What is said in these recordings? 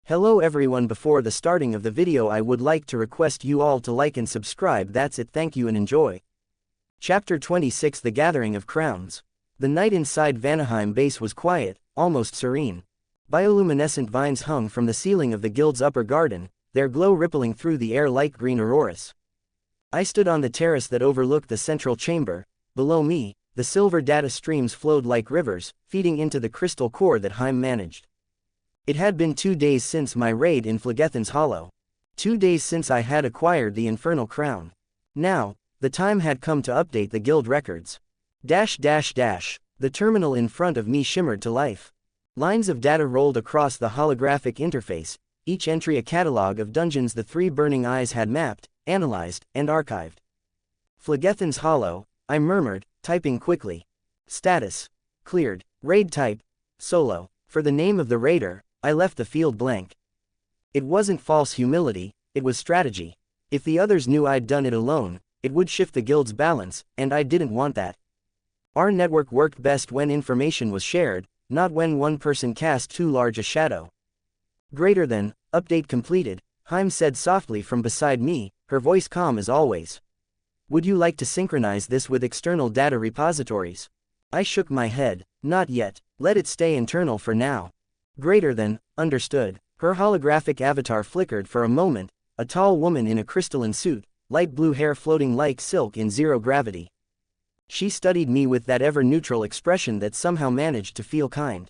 Hello everyone, before the starting of the video I would like to request you all to like and subscribe. That's it, thank you and enjoy. Chapter 26, The Gathering of Crowns. The night inside Vanaheim base was quiet, almost serene. Bioluminescent vines hung from the ceiling of the guild's upper garden, their glow rippling through the air like green auroras. I stood on the terrace that overlooked the central chamber. Below me, the silver data streams flowed like rivers, feeding into the crystal core that HIME managed. It had been 2 days since my raid in Phlegethon's Hollow. 2 days since I had acquired the Infernal Crown. Now, the time had come to update the guild records. The terminal in front of me shimmered to life. Lines of data rolled across the holographic interface, each entry a catalog of dungeons the three burning eyes had mapped, analyzed, and archived. Phlegethon's Hollow, I murmured, typing quickly. Status: cleared. Raid type: solo. For the name of the raider, I left the field blank. It wasn't false humility, it was strategy. If the others knew I'd done it alone, it would shift the guild's balance, and I didn't want that. Our network worked best when information was shared, not when one person cast too large a shadow. Greater than, update completed, HIME said softly from beside me, her voice calm as always. Would you like to synchronize this with external data repositories? I shook my head. Not yet, let it stay internal for now. Greater than, understood. Her holographic avatar flickered for a moment, a tall woman in a crystalline suit, light blue hair floating like silk in zero gravity. She studied me with that ever-neutral expression that somehow managed to feel kind.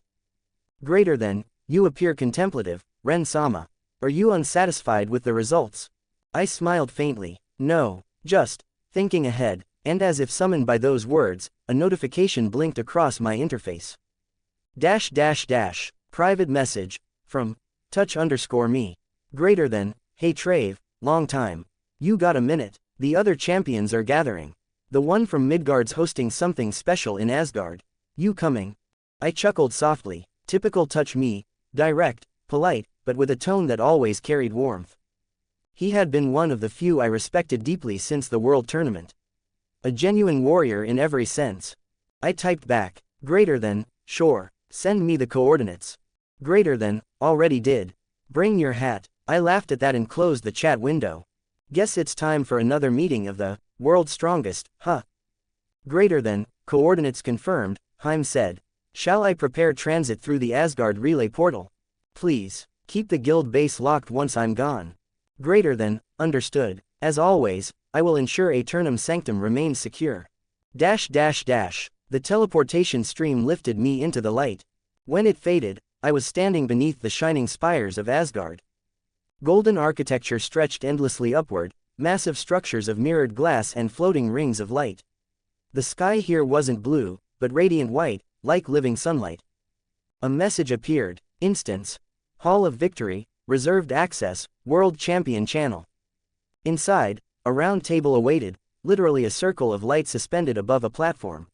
Greater than, you appear contemplative, Ren-sama. Are you unsatisfied with the results? I smiled faintly. No, just thinking ahead, and as if summoned by those words, a notification blinked across my interface. Private message, from touch_me. Greater than, hey Trave, long time. You got a minute? The other champions are gathering. The one from Midgard's hosting something special in Asgard. You coming? I chuckled softly. Typical touch me, direct, polite, but with a tone that always carried warmth. He had been one of the few I respected deeply since the World Tournament. A genuine warrior in every sense. I typed back. Greater than, sure, send me the coordinates. Greater than, already did. Bring your hat. I laughed at that and closed the chat window. Guess it's time for another meeting of the world's strongest, huh? Greater than, coordinates confirmed, HIME said. Shall I prepare transit through the Asgard relay portal? Please, keep the guild base locked once I'm gone. Greater than, understood. As always, I will ensure Aeternum Sanctum remains secure. The teleportation stream lifted me into the light. When it faded, I was standing beneath the shining spires of Asgard. Golden architecture stretched endlessly upward, massive structures of mirrored glass and floating rings of light. The sky here wasn't blue, but radiant white, like living sunlight. A message appeared. Instance. Hall of Victory, reserved access, World Champion Channel. Inside, a round table awaited, literally a circle of light suspended above a platform.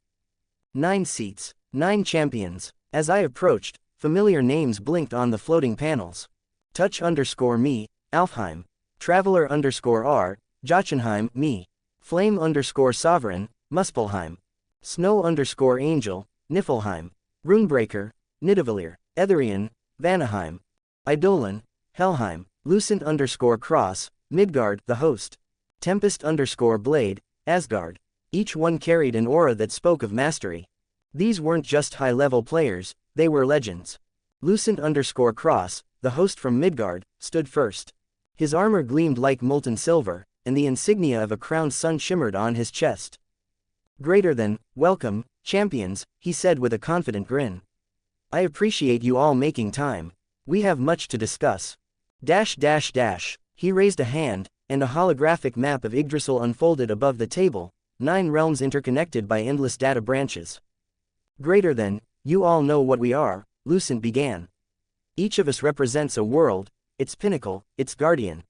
9 seats, 9 champions. As I approached, familiar names blinked on the floating panels. Touch_me, Alfheim. Traveler_R, Jotunheim, me. Flame_Sovereign, Muspelheim. Snow_Angel, Niflheim. Runebreaker, Nidavellir. Etherian, Vanaheim. Eidolon, Helheim. Lucent_Cross, Midgard, the host. Tempest_Blade, Asgard. Each one carried an aura that spoke of mastery. These weren't just high-level players, they were legends. Lucent_Cross, the host from Midgard, stood first. His armor gleamed like molten silver, and the insignia of a crowned sun shimmered on his chest. Greater than, welcome, champions, he said with a confident grin. I appreciate you all making time. We have much to discuss. He raised a hand, and a holographic map of Yggdrasil unfolded above the table, 9 realms interconnected by endless data branches. Greater than, you all know what we are, Lucent began. Each of us represents a world, its pinnacle, its guardian.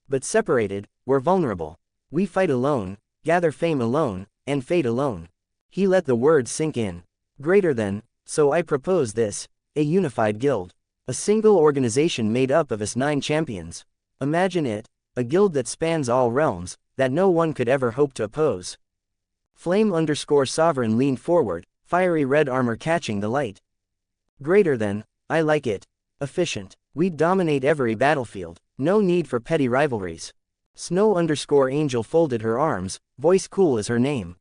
But separated, we're vulnerable. We fight alone, gather fame alone, and fade alone. He let the words sink in. Greater than, so I propose this, a unified guild. A single organization made up of us 9 champions. Imagine it, a guild that spans all realms, that no one could ever hope to oppose. Flame_Sovereign leaned forward, fiery red armor catching the light. Greater than, I like it. Efficient. We'd dominate every battlefield, no need for petty rivalries. Snow_Angel folded her arms, voice cool as her name.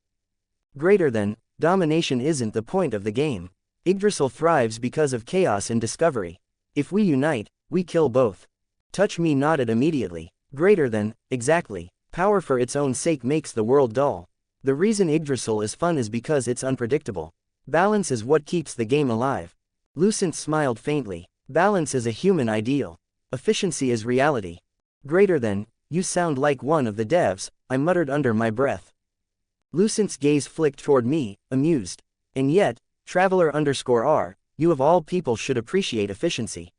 Greater than, domination isn't the point of the game. Yggdrasil thrives because of chaos and discovery. If we unite, we kill both. Touch Me nodded immediately. Greater than, exactly. Power for its own sake makes the world dull. The reason Yggdrasil is fun is because it's unpredictable. Balance is what keeps the game alive. Lucent smiled faintly. Balance is a human ideal. Efficiency is reality. Greater than, you sound like one of the devs, I muttered under my breath. Lucent's gaze flicked toward me, amused. And yet, Traveler_R, you of all people should appreciate efficiency.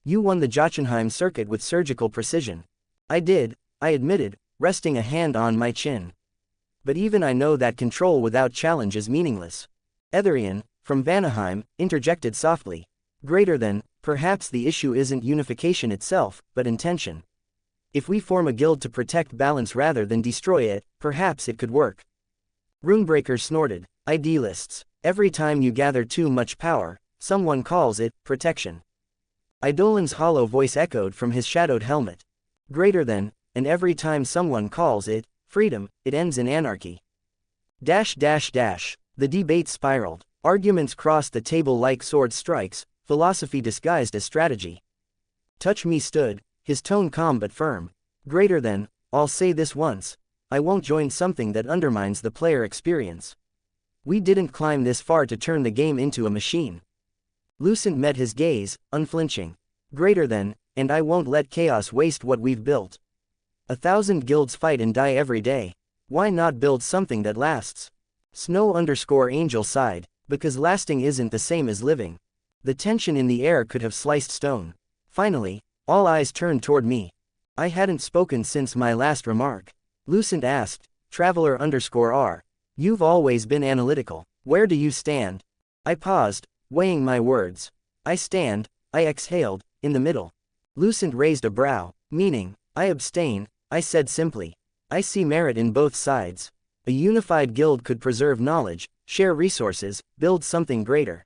You won the Jotunheim circuit with surgical precision. I did, I admitted, resting a hand on my chin. But even I know that control without challenge is meaningless. Etherian, from Vanaheim, interjected softly. Greater than, perhaps the issue isn't unification itself, but intention. If we form a guild to protect balance rather than destroy it, perhaps it could work. Runebreaker snorted. Idealists. Every time you gather too much power, someone calls it protection. Eidolon's hollow voice echoed from his shadowed helmet. Greater than, and every time someone calls it freedom, it ends in anarchy. The debate spiraled. Arguments crossed the table like sword strikes, philosophy disguised as strategy. Touch Me stood, his tone calm but firm. Greater than, I'll say this once. I won't join something that undermines the player experience. We didn't climb this far to turn the game into a machine. Lucent met his gaze, unflinching. Greater than, and I won't let chaos waste what we've built. 1,000 guilds fight and die every day. Why not build something that lasts? Snow_Angel sighed, because lasting isn't the same as living. The tension in the air could have sliced stone. Finally, all eyes turned toward me. I hadn't spoken since my last remark. Lucent asked, Traveler_R, you've always been analytical. Where do you stand? I paused, weighing my words. I stand, I exhaled, in the middle. Lucent raised a brow, meaning, I abstain, I said simply. I see merit in both sides. A unified guild could preserve knowledge, share resources, build something greater.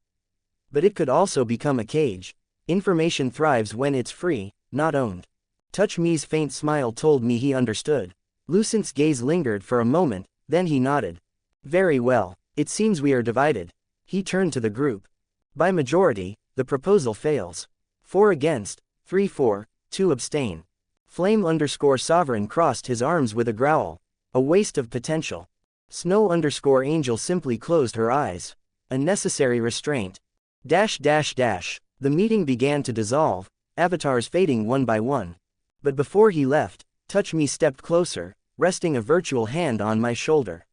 But it could also become a cage. Information thrives when it's free, not owned. Touch Me's faint smile told me he understood. Lucent's gaze lingered for a moment, then he nodded. Very well, it seems we are divided. He turned to the group. By majority, the proposal fails. 4 against, 3 for, 2 abstain. Flame_Sovereign crossed his arms with a growl. A waste of potential. Snow_Angel simply closed her eyes. A necessary restraint. The meeting began to dissolve, avatars fading one by one. But before he left, Touch Me stepped closer, resting a virtual hand on my shoulder.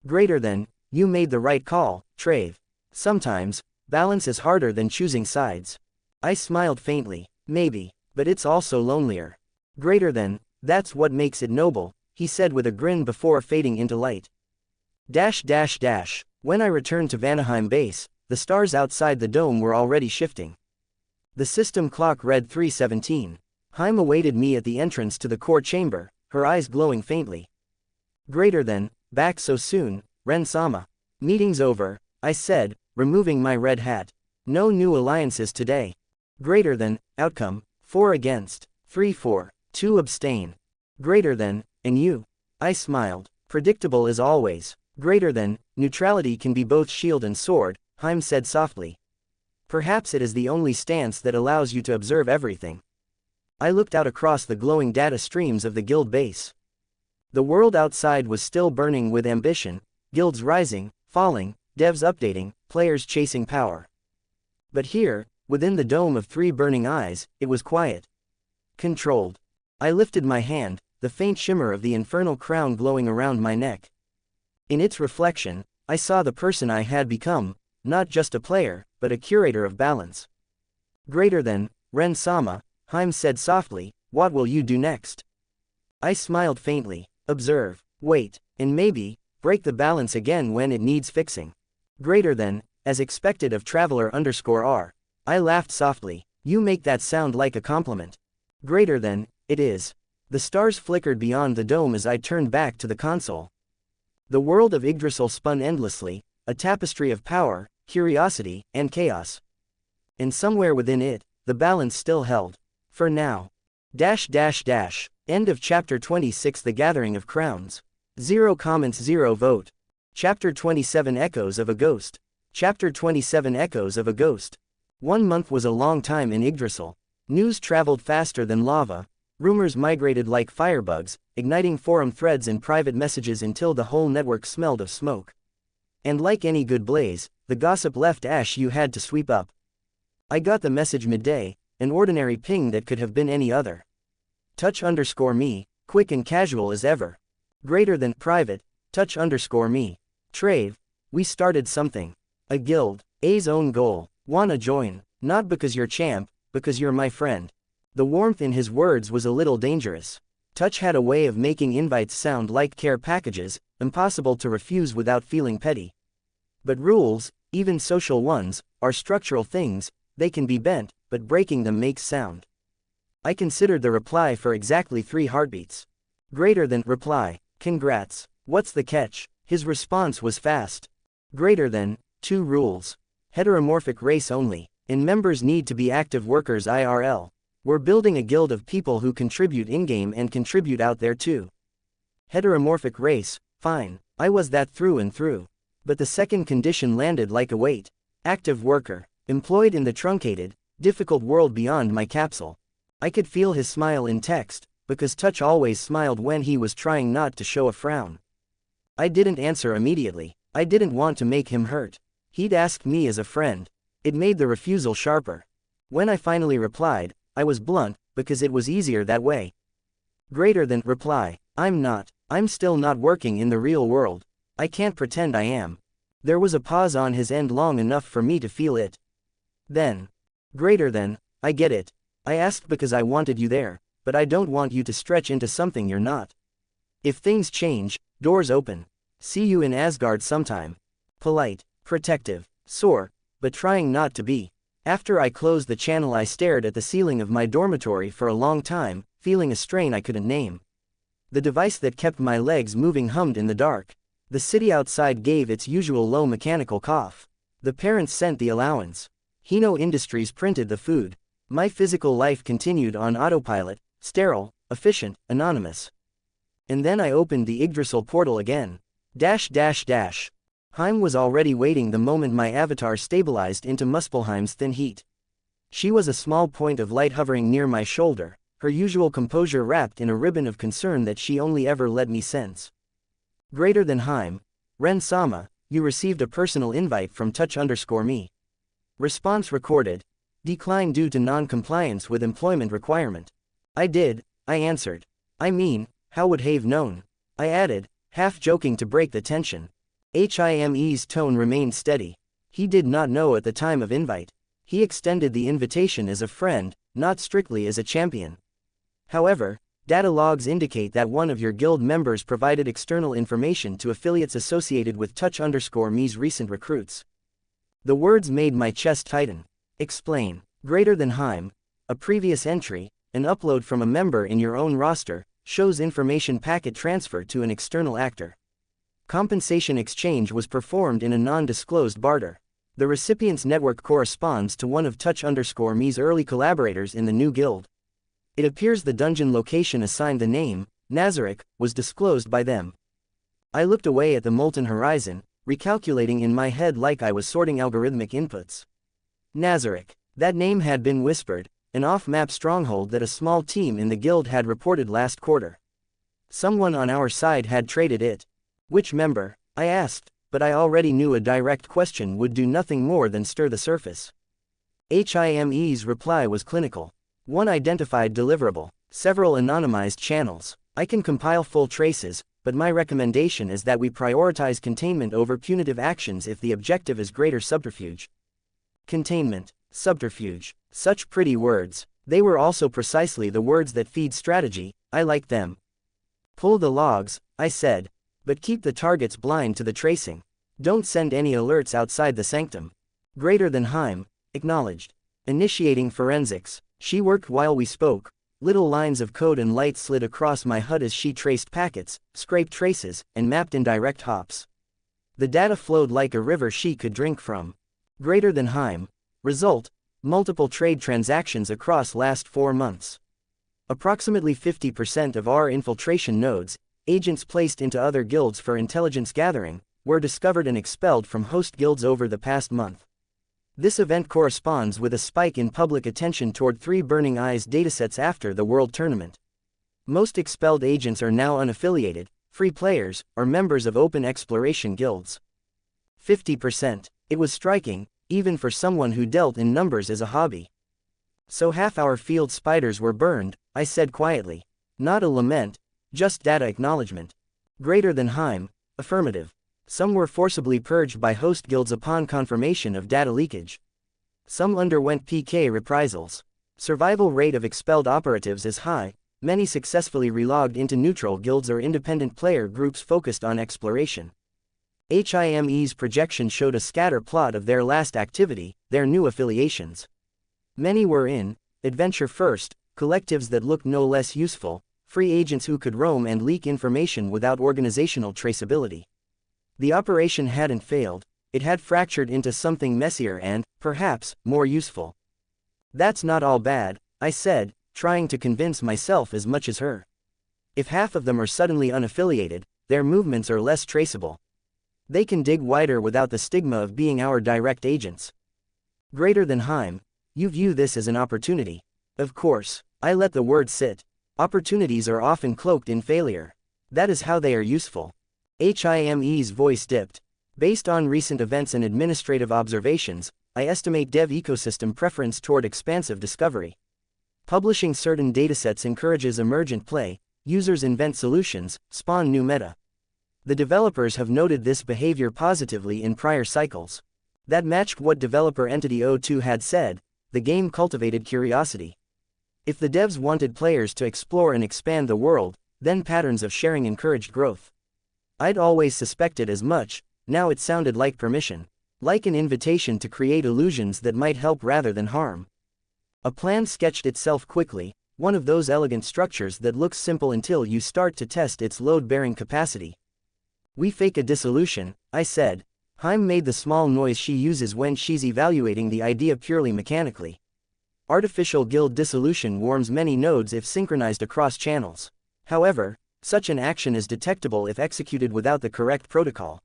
Greater than, you made the right call, Trave. Sometimes, balance is harder than choosing sides. I smiled faintly. Maybe, but it's also lonelier. Greater than, that's what makes it noble, he said with a grin before fading into light. When I returned to Vanaheim base, the stars outside the dome were already shifting. The system clock read 3:17. HIME awaited me at the entrance to the core chamber, her eyes glowing faintly. Greater than, back so soon, Ren-sama. Meeting's over, I said, removing my red hat. No new alliances today. Greater than, outcome, 4 against, 3 for, 2 abstain. Greater than, and you. I smiled. Predictable as always. Greater than, neutrality can be both shield and sword, HIME said softly. Perhaps it is the only stance that allows you to observe everything. I looked out across the glowing data streams of the guild base. The world outside was still burning with ambition, guilds rising, falling, devs updating, players chasing power. But here, within the dome of 3 burning eyes, it was quiet. Controlled. I lifted my hand, the faint shimmer of the infernal crown glowing around my neck. In its reflection, I saw the person I had become, not just a player, but a curator of balance. Greater than, Ren-sama, HIME said softly, what will you do next? I smiled faintly. Observe, wait, and maybe, break the balance again when it needs fixing. Greater than, as expected of Traveler_R. I laughed softly. You make that sound like a compliment. Greater than, it is. The stars flickered beyond the dome as I turned back to the console. The world of Yggdrasil spun endlessly, a tapestry of power, curiosity, and chaos. And somewhere within it, the balance still held. For now. End of chapter 26. The Gathering of Crowns. 0 comments 0 vote. Chapter 27 Echoes of a Ghost. Chapter 27 Echoes of a Ghost. 1 month was a long time in Yggdrasil. News traveled faster than lava. Rumors migrated like firebugs, igniting forum threads and private messages until the whole network smelled of smoke. And like any good blaze, the gossip left ash you had to sweep up. I got the message midday, an ordinary ping that could have been any other. Touch_me, quick and casual as ever. Greater than private, touch_me. Trave, we started something. A guild, A's own goal. Wanna join, not because you're champ, because you're my friend. The warmth in his words was a little dangerous. Touch had a way of making invites sound like care packages, impossible to refuse without feeling petty. But rules, even social ones, are structural things, they can be bent, but breaking them makes sound. I considered the reply for exactly 3 heartbeats. Greater than reply, congrats, what's the catch? His response was fast. Greater than 2 rules. Heteromorphic race only, and members need to be active workers IRL. We're building a guild of people who contribute in-game and contribute out there too. Heteromorphic race, fine, I was that through and through. But the second condition landed like a weight. Active worker, employed in the truncated, difficult world beyond my capsule. I could feel his smile in text, because Touch always smiled when he was trying not to show a frown. I didn't answer immediately. I didn't want to make him hurt. He'd asked me as a friend. It made the refusal sharper. When I finally replied, I was blunt, because it was easier that way. Greater than reply, I'm still not working in the real world. I can't pretend I am. There was a pause on his end long enough for me to feel it. Then. Greater than, I get it. I asked because I wanted you there, but I don't want you to stretch into something you're not. If things change, doors open. See you in Asgard sometime. Polite, protective, sore, but trying not to be. After I closed the channel I stared at the ceiling of my dormitory for a long time, feeling a strain I couldn't name. The device that kept my legs moving hummed in the dark. The city outside gave its usual low mechanical cough. The parents sent the allowance. Hino Industries printed the food. My physical life continued on autopilot, sterile, efficient, anonymous. And then I opened the Yggdrasil portal again. HIME was already waiting the moment my avatar stabilized into Muspelheim's thin heat. She was a small point of light hovering near my shoulder, her usual composure wrapped in a ribbon of concern that she only ever let me sense. Greater than HIME, Ren-sama, you received a personal invite from touch_me. Response recorded. Decline due to non-compliance with employment requirement. I did, I answered. I mean, how would Have known? I added, half joking to break the tension. HIME's tone remained steady. He did not know at the time of invite. He extended the invitation as a friend, not strictly as a champion. However, data logs indicate that one of your guild members provided external information to affiliates associated with touch_me's recent recruits. The words made my chest tighten. Explain. Greater than HIME, a previous entry, an upload from a member in your own roster, shows information packet transfer to an external actor. Compensation exchange was performed in a non-disclosed barter. The recipient's network corresponds to one of touch_me's early collaborators in the new guild. It appears the dungeon location assigned the name, Nazarick, was disclosed by them. I looked away at the molten horizon, recalculating in my head like I was sorting algorithmic inputs. Nazarick. That name had been whispered, an off-map stronghold that a small team in the guild had reported last quarter. Someone on our side had traded it. Which member? I asked, but I already knew a direct question would do nothing more than stir the surface. HIME's reply was clinical. One identified deliverable, several anonymized channels. I can compile full traces, but my recommendation is that we prioritize containment over punitive actions if the objective is greater subterfuge. Containment, subterfuge, such pretty words. They were also precisely the words that feed strategy. I like them. Pull the logs, I said. But keep the targets blind to the tracing. Don't send any alerts outside the sanctum. Greater than HIME, acknowledged. Initiating forensics. She worked while we spoke. Little lines of code and light slid across my HUD as she traced packets, scraped traces, and mapped indirect hops. The data flowed like a river she could drink from. Greater than HIME. Result, Multiple trade transactions across last 4 months. Approximately 50% of our infiltration nodes, agents placed into other guilds for intelligence gathering, were discovered and expelled from host guilds over the past month. This event corresponds with a spike in public attention toward 3 Burning Eyes datasets after the World Tournament. Most expelled agents are now unaffiliated, free players, or members of open exploration guilds. 50%. It was striking, even for someone who dealt in numbers as a hobby. So half our field spiders were burned, I said quietly. Not a lament, just data acknowledgement. Greater than HIME, affirmative. Some were forcibly purged by host guilds upon confirmation of data leakage. Some underwent PK reprisals. Survival rate of expelled operatives is high, many successfully relogged into neutral guilds or independent player groups focused on exploration. HIME's projection showed a scatter plot of their last activity, their new affiliations. Many were in adventure first, collectives that looked no less useful, free agents who could roam and leak information without organizational traceability. The operation hadn't failed, it had fractured into something messier and, perhaps, more useful. That's not all bad, I said, trying to convince myself as much as her. If half of them are suddenly unaffiliated, their movements are less traceable. They can dig wider without the stigma of being our direct agents. Greater than HIME, you view this as an opportunity. Of course, I let the word sit. Opportunities are often cloaked in failure. That is how they are useful. HIME's voice dipped. Based on recent events and administrative observations, I estimate dev ecosystem preference toward expansive discovery. Publishing certain datasets encourages emergent play, users invent solutions, spawn new meta. The developers have noted this behavior positively in prior cycles. That matched what developer Entity O2 had said, the game cultivated curiosity. If the devs wanted players to explore and expand the world, then patterns of sharing encouraged growth. I'd always suspected as much, now it sounded like permission. Like an invitation to create illusions that might help rather than harm. A plan sketched itself quickly, one of those elegant structures that looks simple until you start to test its load-bearing capacity. We fake a dissolution, I said. HIME made the small noise she uses when she's evaluating the idea purely mechanically. Artificial guild dissolution warms many nodes if synchronized across channels. However, such an action is detectable if executed without the correct protocol.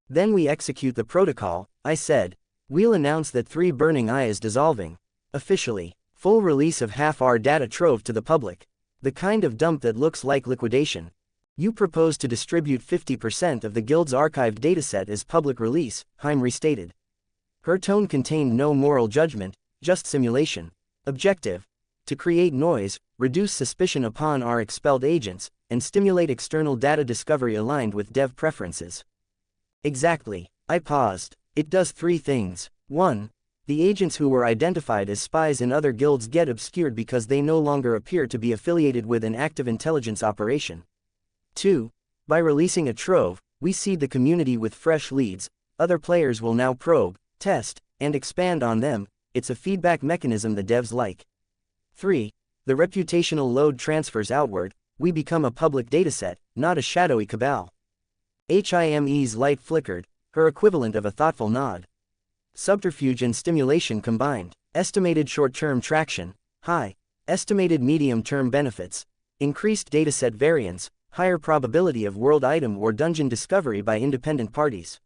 Then we execute the protocol, I said. We'll announce that 3 Burning Eye is dissolving. Officially. Full release of half our data trove to the public. The kind of dump that looks like liquidation. You propose to distribute 50% of the guild's archived dataset as public release, HIME restated. Her tone contained no moral judgment, just simulation. Objective. To create noise, reduce suspicion upon our expelled agents, and stimulate external data discovery aligned with dev preferences. Exactly. I paused. It does 3 things. 1. The agents who were identified as spies in other guilds get obscured because they no longer appear to be affiliated with an active intelligence operation. 2. By releasing a trove, we seed the community with fresh leads, other players will now probe, test, and expand on them. It's a feedback mechanism the devs like. 3. The reputational load transfers outward, we become a public dataset, not a shadowy cabal. HIME's light flickered, her equivalent of a thoughtful nod. Subterfuge and stimulation combined. Estimated short-term traction, high. Estimated medium-term benefits. Increased dataset variance, higher probability of world item or dungeon discovery by independent parties.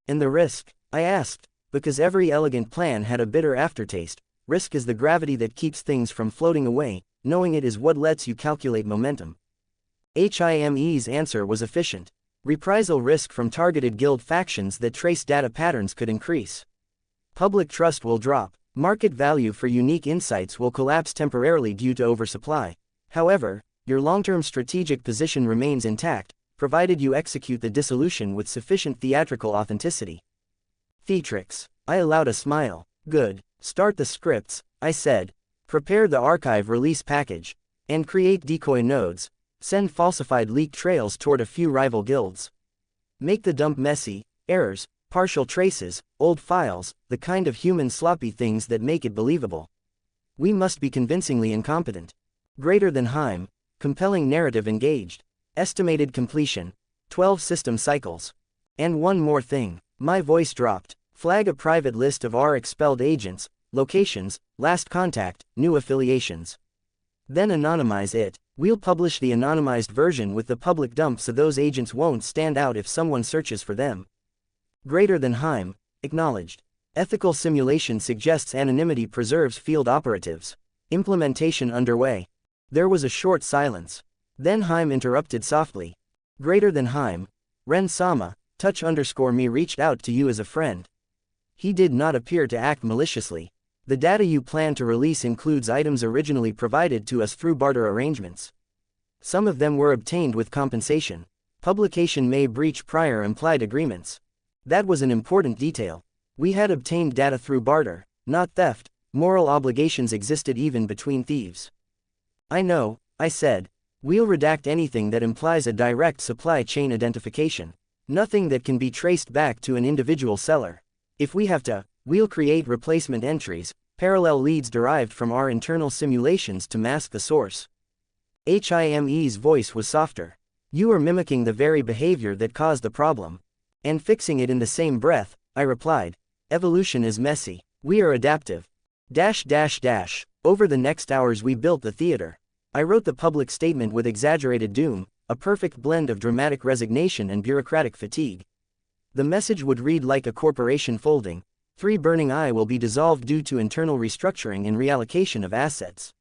And the risk? I asked, because every elegant plan had a bitter aftertaste. Risk is the gravity that keeps things from floating away, knowing it is what lets you calculate momentum. HIME's answer was efficient. Reprisal risk from targeted guild factions that trace data patterns could increase. Public trust will drop. Market value for unique insights will collapse temporarily due to oversupply. However, your long-term strategic position remains intact, provided you execute the dissolution with sufficient theatrical authenticity. Theatrics. I allowed a smile. Good. Start the scripts, I said. Prepare the archive release package. And create decoy nodes. Send falsified leak trails toward a few rival guilds. Make the dump messy, errors, partial traces, old files, the kind of human sloppy things that make it believable. We must be convincingly incompetent. Greater than HIME, compelling narrative engaged. Estimated completion, 12 system cycles. And one more thing, my voice dropped. Flag a private list of our expelled agents, locations, last contact, new affiliations. Then anonymize it. We'll publish the anonymized version with the public dump so those agents won't stand out if someone searches for them. Greater than HIME, acknowledged. Ethical simulation suggests anonymity preserves field operatives. Implementation underway. There was a short silence. Then HIME interrupted softly. Greater than HIME, Ren-sama, touch_me reached out to you as a friend. He did not appear to act maliciously. The data you plan to release includes items originally provided to us through barter arrangements. Some of them were obtained with compensation. Publication may breach prior implied agreements. That was an important detail. We had obtained data through barter, not theft. Moral obligations existed even between thieves. I know, I said. We'll redact anything that implies a direct supply chain identification. Nothing that can be traced back to an individual seller. If we have to, we'll create replacement entries, parallel leads derived from our internal simulations to mask the source. HIME's voice was softer. You are mimicking the very behavior that caused the problem. And fixing it in the same breath, I replied. Evolution is messy. We are adaptive. Over the next hours we built the theater. I wrote the public statement with exaggerated doom, a perfect blend of dramatic resignation and bureaucratic fatigue. The message would read like a corporation folding. 3 burning eye will be dissolved due to internal restructuring and reallocation of assets.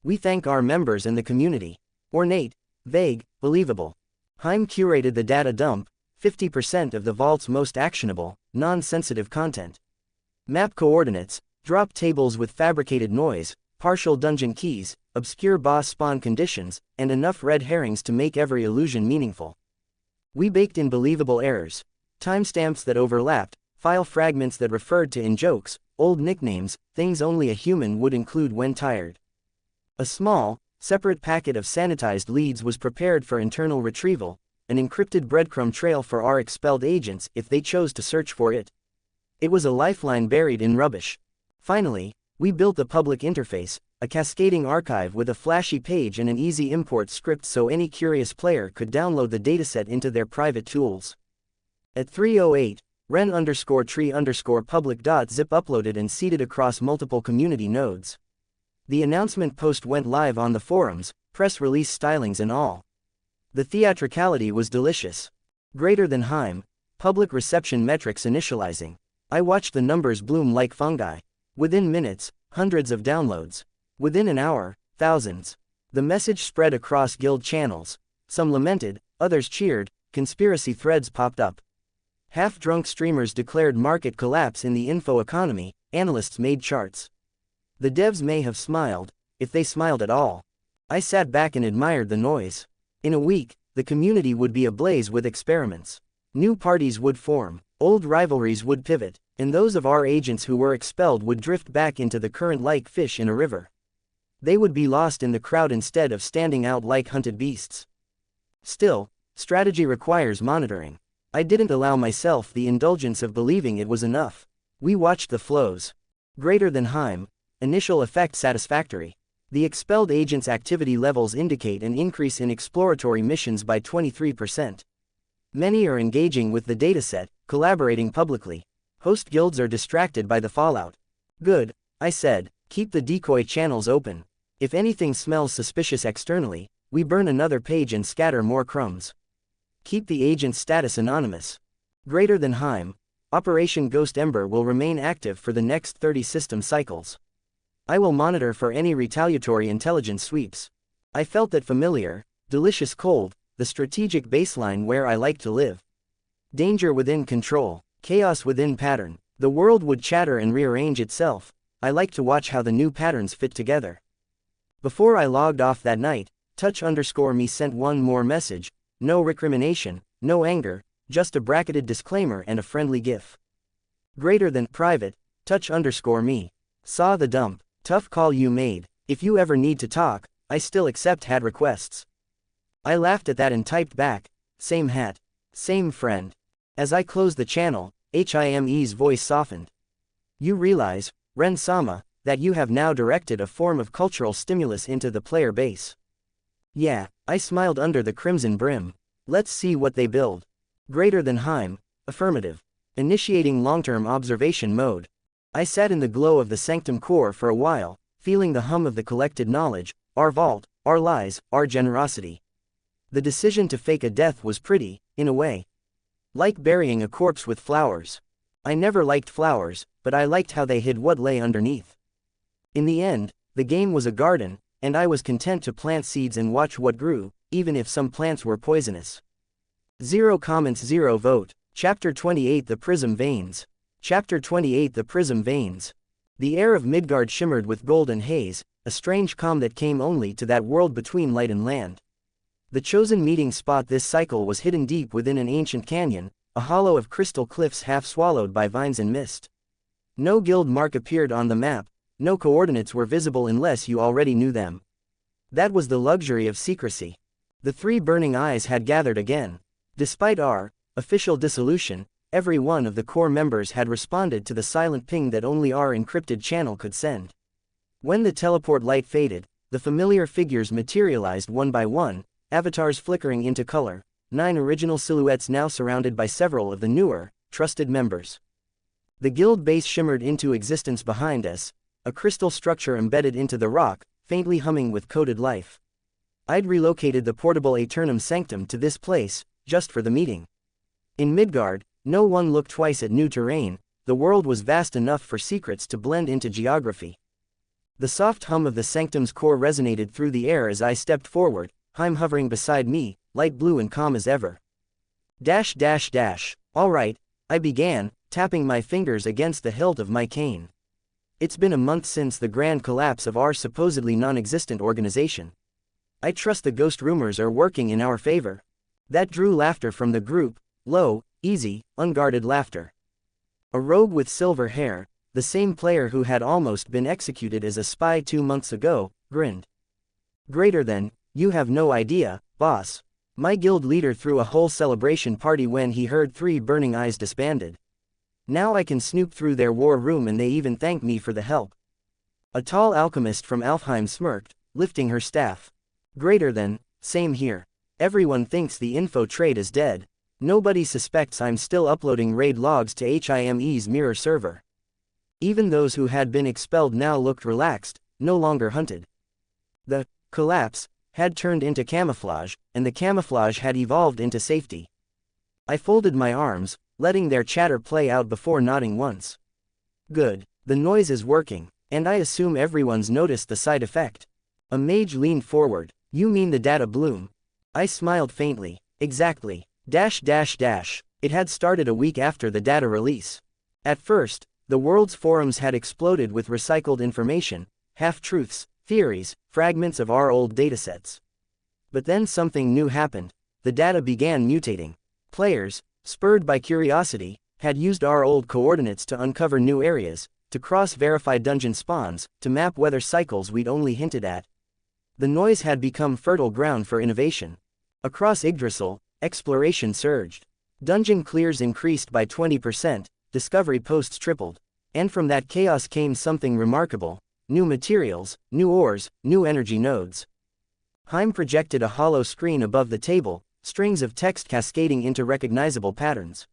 We thank our members and the community. Ornate, vague, believable. HIME curated the data dump, 50% of the vault's most actionable, non-sensitive content. Map coordinates, drop tables with fabricated noise, partial dungeon keys, obscure boss spawn conditions, and enough red herrings to make every illusion meaningful. We baked in believable errors. Timestamps that overlapped, file fragments that referred to in-jokes, old nicknames, things only a human would include when tired. A small, separate packet of sanitized leads was prepared for internal retrieval, an encrypted breadcrumb trail for our expelled agents if they chose to search for it. It was a lifeline buried in rubbish. Finally, we built the public interface, a cascading archive with a flashy page and an easy import script so any curious player could download the dataset into their private tools. At 3:08, ren_tree_public.zip uploaded and seeded across multiple community nodes. The announcement post went live on the forums, press release stylings and all. The theatricality was delicious. Greater than HIME, public reception metrics initializing. I watched the numbers bloom like fungi. Within minutes, hundreds of downloads. Within an hour, thousands. The message spread across guild channels. Some lamented, others cheered, conspiracy threads popped up. Half-drunk streamers declared market collapse in the info economy, analysts made charts. The devs may have smiled, if they smiled at all. I sat back and admired the noise. In a week, the community would be ablaze with experiments. New parties would form, old rivalries would pivot, and those of our agents who were expelled would drift back into the current like fish in a river. They would be lost in the crowd instead of standing out like hunted beasts. Still, strategy requires monitoring. I didn't allow myself the indulgence of believing it was enough. We watched the flows. Greater than HIME, initial effect satisfactory. The expelled agents' activity levels indicate an increase in exploratory missions by 23%. Many are engaging with the dataset, collaborating publicly. Host guilds are distracted by the fallout. Good, I said, keep the decoy channels open. If anything smells suspicious externally, we burn another page and scatter more crumbs. Keep the agent's status anonymous. Greater than HIME, Operation Ghost Ember will remain active for the next 30 system cycles. I will monitor for any retaliatory intelligence sweeps. I felt that familiar, delicious cold, the strategic baseline where I like to live. Danger within control, chaos within pattern. The world would chatter and rearrange itself. I like to watch how the new patterns fit together. Before I logged off that night, touch_me sent one more message. No recrimination, no anger, just a bracketed disclaimer and a friendly gif. Greater than private, touch_me. Saw the dump. Tough call you made. If you ever need to talk, I still accept had requests. I laughed at that and typed back, same hat, same friend. As I closed the channel, HIME's voice softened. You realize, Ren-sama, that you have now directed a form of cultural stimulus into the player base. Yeah, I smiled under the crimson brim. Let's see what they build. Greater than HIME, affirmative. Initiating long-term observation mode. I sat in the glow of the sanctum core for a while, feeling the hum of the collected knowledge, our vault, our lies, our generosity. The decision to fake a death was pretty, in a way. Like burying a corpse with flowers. I never liked flowers, but I liked how they hid what lay underneath. In the end, the game was a garden, and I was content to plant seeds and watch what grew, even if some plants were poisonous. 0 comments 0 vote. Chapter 28 The Prism Veins. Chapter 28 The Prism Veins. The air of Midgard shimmered with golden haze, a strange calm that came only to that world between light and land. The chosen meeting spot this cycle was hidden deep within an ancient canyon, a hollow of crystal cliffs half swallowed by vines and mist. No guild mark appeared on the map, no coordinates were visible unless you already knew them. That was the luxury of secrecy. The three burning eyes had gathered again. Despite our official dissolution, every one of the core members had responded to the silent ping that only our encrypted channel could send. When the teleport light faded, the familiar figures materialized one by one, avatars flickering into color, 9 original silhouettes now surrounded by several of the newer, trusted members. The guild base shimmered into existence behind us, a crystal structure embedded into the rock, faintly humming with coded life. I'd relocated the portable Aeternum Sanctum to this place, just for the meeting. In Midgard, no one looked twice at new terrain, the world was vast enough for secrets to blend into geography. The soft hum of the sanctum's core resonated through the air as I stepped forward, HIME hovering beside me, light blue and calm as ever. All right, I began, tapping my fingers against the hilt of my cane. It's been a month since the grand collapse of our supposedly non-existent organization. I trust the ghost rumors are working in our favor. That drew laughter from the group, low, easy, unguarded laughter. A rogue with silver hair, the same player who had almost been executed as a spy 2 months ago, grinned. Greater than, you have no idea, boss. My guild leader threw a whole celebration party when he heard 3 burning eyes disbanded. Now I can snoop through their war room and they even thank me for the help. A tall alchemist from Alfheim smirked, lifting her staff. Greater than, same here. Everyone thinks the info trade is dead. Nobody suspects I'm still uploading raid logs to HIME's mirror server. Even those who had been expelled now looked relaxed, no longer hunted. The collapse had turned into camouflage, and the camouflage had evolved into safety. I folded my arms, letting their chatter play out before nodding once. Good, the noise is working, and I assume everyone's noticed the side effect. A mage leaned forward. You mean the data bloom? I smiled faintly. Exactly. It had started a week after the data release. At first, the world's forums had exploded with recycled information, half-truths, theories, fragments of our old datasets. But then something new happened. The data began mutating. Players, spurred by curiosity, had used our old coordinates to uncover new areas, to cross-verify dungeon spawns, to map weather cycles we'd only hinted at. The noise had become fertile ground for innovation. Across Yggdrasil, exploration surged. Dungeon clears increased by 20%, discovery posts tripled. And from that chaos came something remarkable: new materials, new ores, new energy nodes. HIME projected a hollow screen above the table, strings of text cascading into recognizable patterns.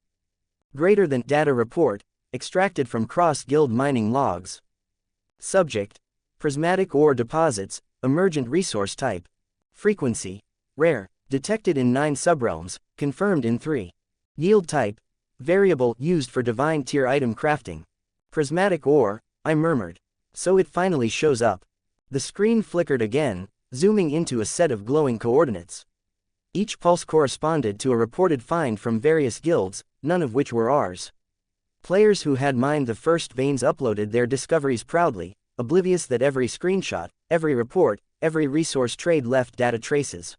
Greater than data report, extracted from cross-guild mining logs. Subject: prismatic ore deposits, emergent resource type. Frequency: rare, detected in 9 subrealms, confirmed in 3. Yield type: variable, used for divine tier item crafting. Prismatic ore, I murmured. So it finally shows up. The screen flickered again, zooming into a set of glowing coordinates. Each pulse corresponded to a reported find from various guilds, none of which were ours. Players who had mined the first veins uploaded their discoveries proudly, oblivious that every screenshot, every report, every resource trade left data traces.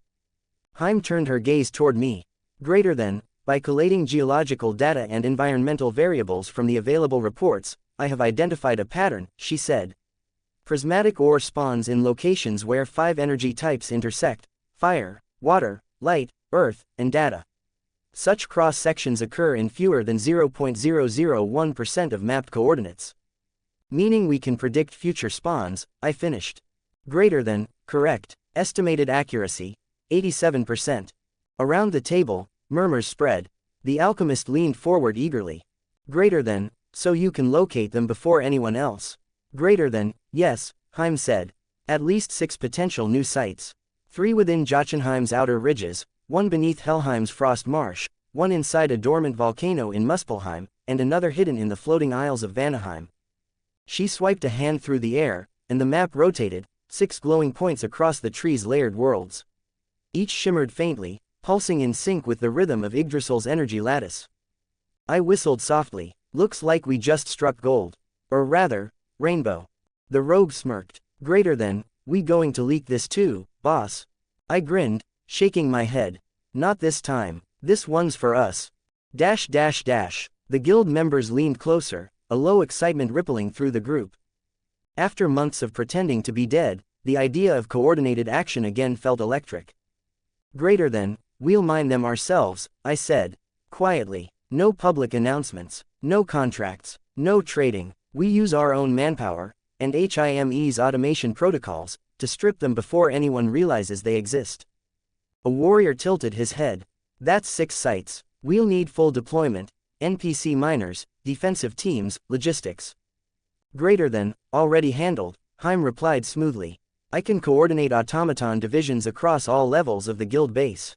HIME turned her gaze toward me. Greater than, by collating geological data and environmental variables from the available reports, I have identified a pattern, she said. Prismatic ore spawns in locations where 5 energy types intersect: fire, water, light, earth, and data. Such cross-sections occur in fewer than 0.001% of mapped coordinates. Meaning we can predict future spawns, I finished. Greater than, correct, estimated accuracy, 87%. Around the table, murmurs spread. The alchemist leaned forward eagerly. Greater than, so you can locate them before anyone else. Greater than, yes, HIME said. At least 6 potential new sites. 3 within Jotunheim's outer ridges, 1 beneath Helheim's frost marsh, 1 inside a dormant volcano in Muspelheim, and another hidden in the floating isles of Vanaheim. She swiped a hand through the air, and the map rotated, 6 glowing points across the tree's layered worlds. Each shimmered faintly, pulsing in sync with the rhythm of Yggdrasil's energy lattice. I whistled softly. Looks like we just struck gold. Or rather, rainbow. The rogue smirked. Greater than, we going to leak this too, boss? I grinned, shaking my head. Not this time. This one's for us. The guild members leaned closer, a low excitement rippling through the group. After months of pretending to be dead, the idea of coordinated action again felt electric. Greater than, we'll mine them ourselves, I said. Quietly. No public announcements, no contracts, no trading. We use our own manpower, and HIME's automation protocols, to strip them before anyone realizes they exist. A warrior tilted his head. That's 6 sites. We'll need full deployment, NPC miners, defensive teams, logistics. Greater than, already handled, HIME replied smoothly. I can coordinate automaton divisions across all levels of the guild base.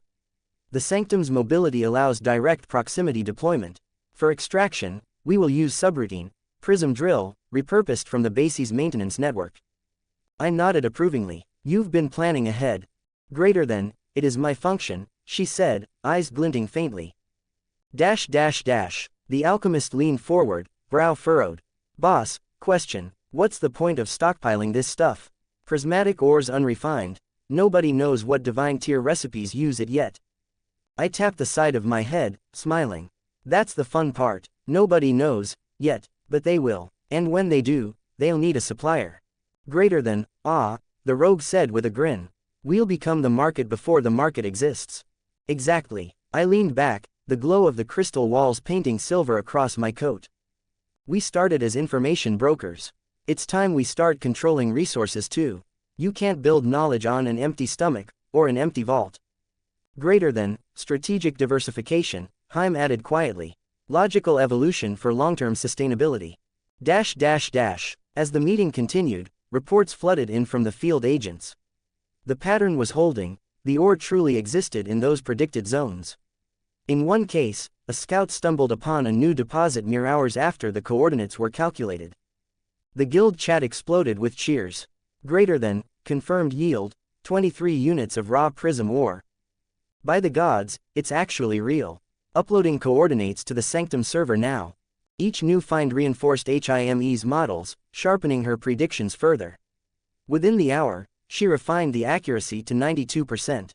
The Sanctum's mobility allows direct proximity deployment. For extraction, we will use subroutine, prism drill, repurposed from the base's maintenance network. I nodded approvingly. You've been planning ahead. Greater than, it is my function, she said, eyes glinting faintly. The alchemist leaned forward, brow furrowed. Boss, question, what's the point of stockpiling this stuff? Prismatic ores unrefined. Nobody knows what divine tier recipes use it yet. I tapped the side of my head, smiling. That's the fun part. Nobody knows, yet, but they will. And when they do, they'll need a supplier. Greater than, the rogue said with a grin. We'll become the market before the market exists. Exactly. I leaned back, the glow of the crystal walls painting silver across my coat. We started as information brokers. It's time we start controlling resources too. You can't build knowledge on an empty stomach, or an empty vault. Greater than, strategic diversification, HIME added quietly. Logical evolution for long-term sustainability. As the meeting continued, reports flooded in from the field agents. The pattern was holding, the ore truly existed in those predicted zones. In one case, a scout stumbled upon a new deposit mere hours after the coordinates were calculated. The guild chat exploded with cheers. Greater than, confirmed yield, 23 units of raw prism ore. By the gods, it's actually real. Uploading coordinates to the Sanctum server now. Each new find reinforced HIME's models, sharpening her predictions further. Within the hour, she refined the accuracy to 92%.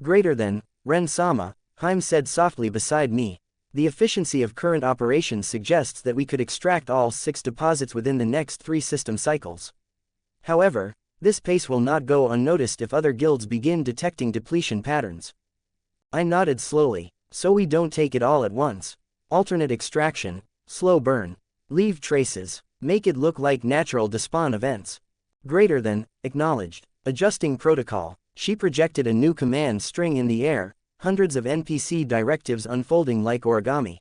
Greater than, Ren-sama, HIME said softly beside me. The efficiency of current operations suggests that we could extract all 6 deposits within the next 3 system cycles. However, this pace will not go unnoticed if other guilds begin detecting depletion patterns. I nodded slowly. So we don't take it all at once. Alternate extraction, slow burn. Leave traces, make it look like natural despawn events. Greater than, acknowledged. Adjusting protocol. She projected a new command string in the air, hundreds of NPC directives unfolding like origami.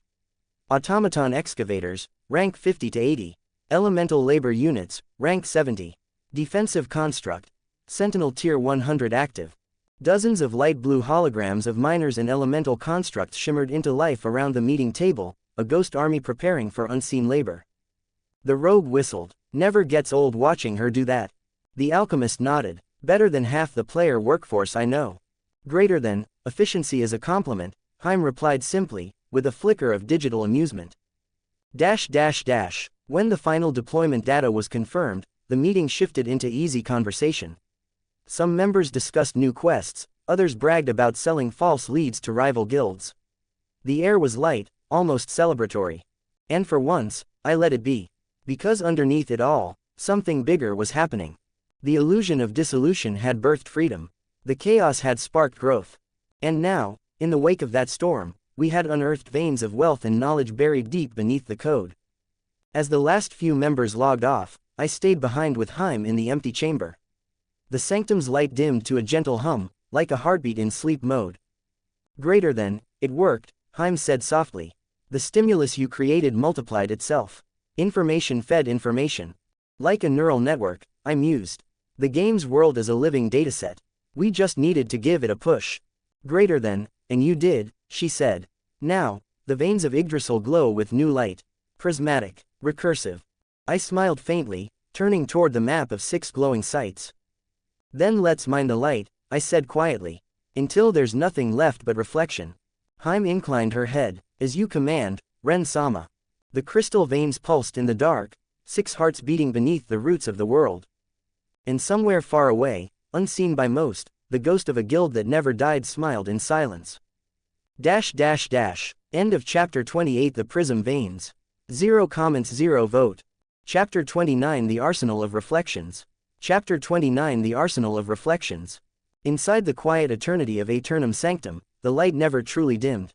Automaton excavators, rank 50 to 80. Elemental labor units, rank 70. Defensive construct. Sentinel tier 100 active. Dozens of light blue holograms of miners and elemental constructs shimmered into life around the meeting table, a ghost army preparing for unseen labor. The rogue whistled. Never gets old watching her do that. The alchemist nodded. Better than half the player workforce I know. Greater than, efficiency is a compliment, HIME replied simply, with a flicker of digital amusement. When the final deployment data was confirmed, the meeting shifted into easy conversation. Some members discussed new quests, others bragged about selling false leads to rival guilds. The air was light, almost celebratory. And for once, I let it be. Because underneath it all, something bigger was happening. The illusion of dissolution had birthed freedom. The chaos had sparked growth. And now, in the wake of that storm, we had unearthed veins of wealth and knowledge buried deep beneath the code. As the last few members logged off, I stayed behind with HIME in the empty chamber. The Sanctum's light dimmed to a gentle hum, like a heartbeat in sleep mode. Greater than, it worked, HIME said softly. The stimulus you created multiplied itself. Information fed information. Like a neural network, I mused. The game's world is a living dataset. We just needed to give it a push. Greater than, and you did, she said. Now, the veins of Yggdrasil glow with new light. Prismatic, recursive. I smiled faintly, turning toward the map of 6 glowing sites. Then let's mine the light, I said quietly. Until there's nothing left but reflection. HIME inclined her head. As you command, Ren-sama. The crystal veins pulsed in the dark, 6 hearts beating beneath the roots of the world. And somewhere far away, unseen by most, the ghost of a guild that never died smiled in silence. End of chapter 28. The Prism Veins. 0 comments, 0 vote. Chapter 29. The Arsenal of Reflections. Chapter 29. The Arsenal of Reflections. Inside the quiet eternity of Aeternum Sanctum, the light never truly dimmed.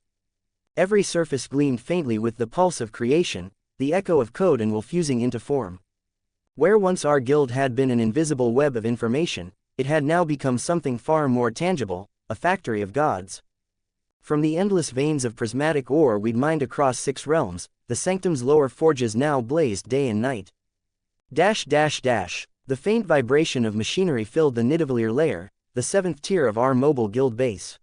Every surface gleamed faintly with the pulse of creation, the echo of code and will fusing into form. Where once our guild had been an invisible web of information, it had now become something far more tangible, a factory of gods. From the endless veins of prismatic ore we'd mined across 6 realms, the sanctum's lower forges now blazed day and night. The faint vibration of machinery filled the Nidavellir layer, the 7th tier of our mobile guild base.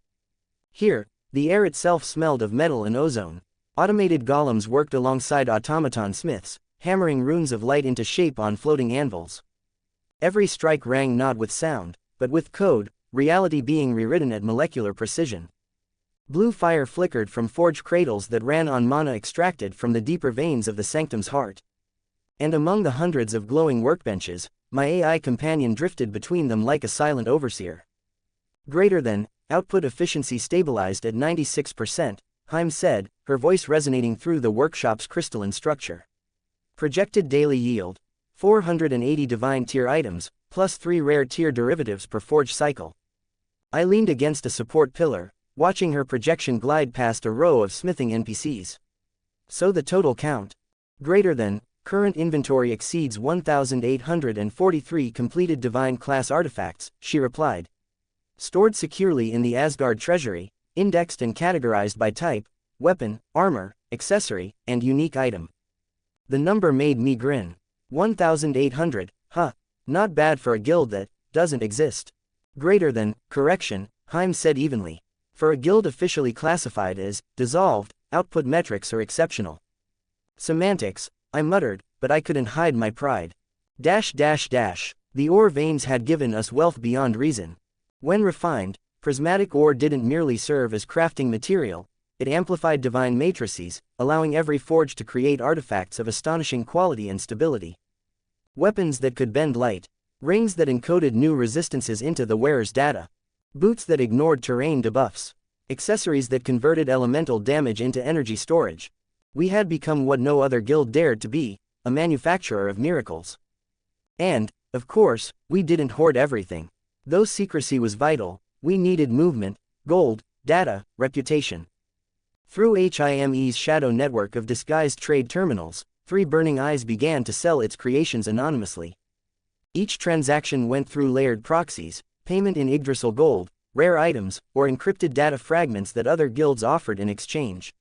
Here, the air itself smelled of metal and ozone. Automated golems worked alongside automaton smiths, hammering runes of light into shape on floating anvils. Every strike rang not with sound, but with code, reality being rewritten at molecular precision. Blue fire flickered from forge cradles that ran on mana extracted from the deeper veins of the sanctum's heart. And among the hundreds of glowing workbenches, my AI companion drifted between them like a silent overseer. Greater than, output efficiency stabilized at 96%, HIME said, her voice resonating through the workshop's crystalline structure. Projected daily yield. 480 divine tier items, plus 3 rare tier derivatives per forge cycle. I leaned against a support pillar, watching her projection glide past a row of smithing NPCs. So the total count. Greater than, current inventory exceeds 1,843 completed divine class artifacts, she replied. Stored securely in the Asgard treasury, indexed and categorized by type, weapon, armor, accessory, and unique item. The number made me grin. 1,800, huh, not bad for a guild that doesn't exist. Greater than, correction, HIME said evenly. For a guild officially classified as dissolved, output metrics are exceptional. Semantics, I muttered, but I couldn't hide my pride. The ore veins had given us wealth beyond reason. When refined, prismatic ore didn't merely serve as crafting material, it amplified divine matrices, allowing every forge to create artifacts of astonishing quality and stability. Weapons that could bend light, rings that encoded new resistances into the wearer's data, boots that ignored terrain debuffs, accessories that converted elemental damage into energy storage. We had become what no other guild dared to be, a manufacturer of miracles. And, of course, we didn't hoard everything. Though secrecy was vital, we needed movement, gold, data, reputation. Through HIME's shadow network of disguised trade terminals, 3 Burning Eyes began to sell its creations anonymously. Each transaction went through layered proxies, payment in Yggdrasil gold, rare items, or encrypted data fragments that other guilds offered in exchange.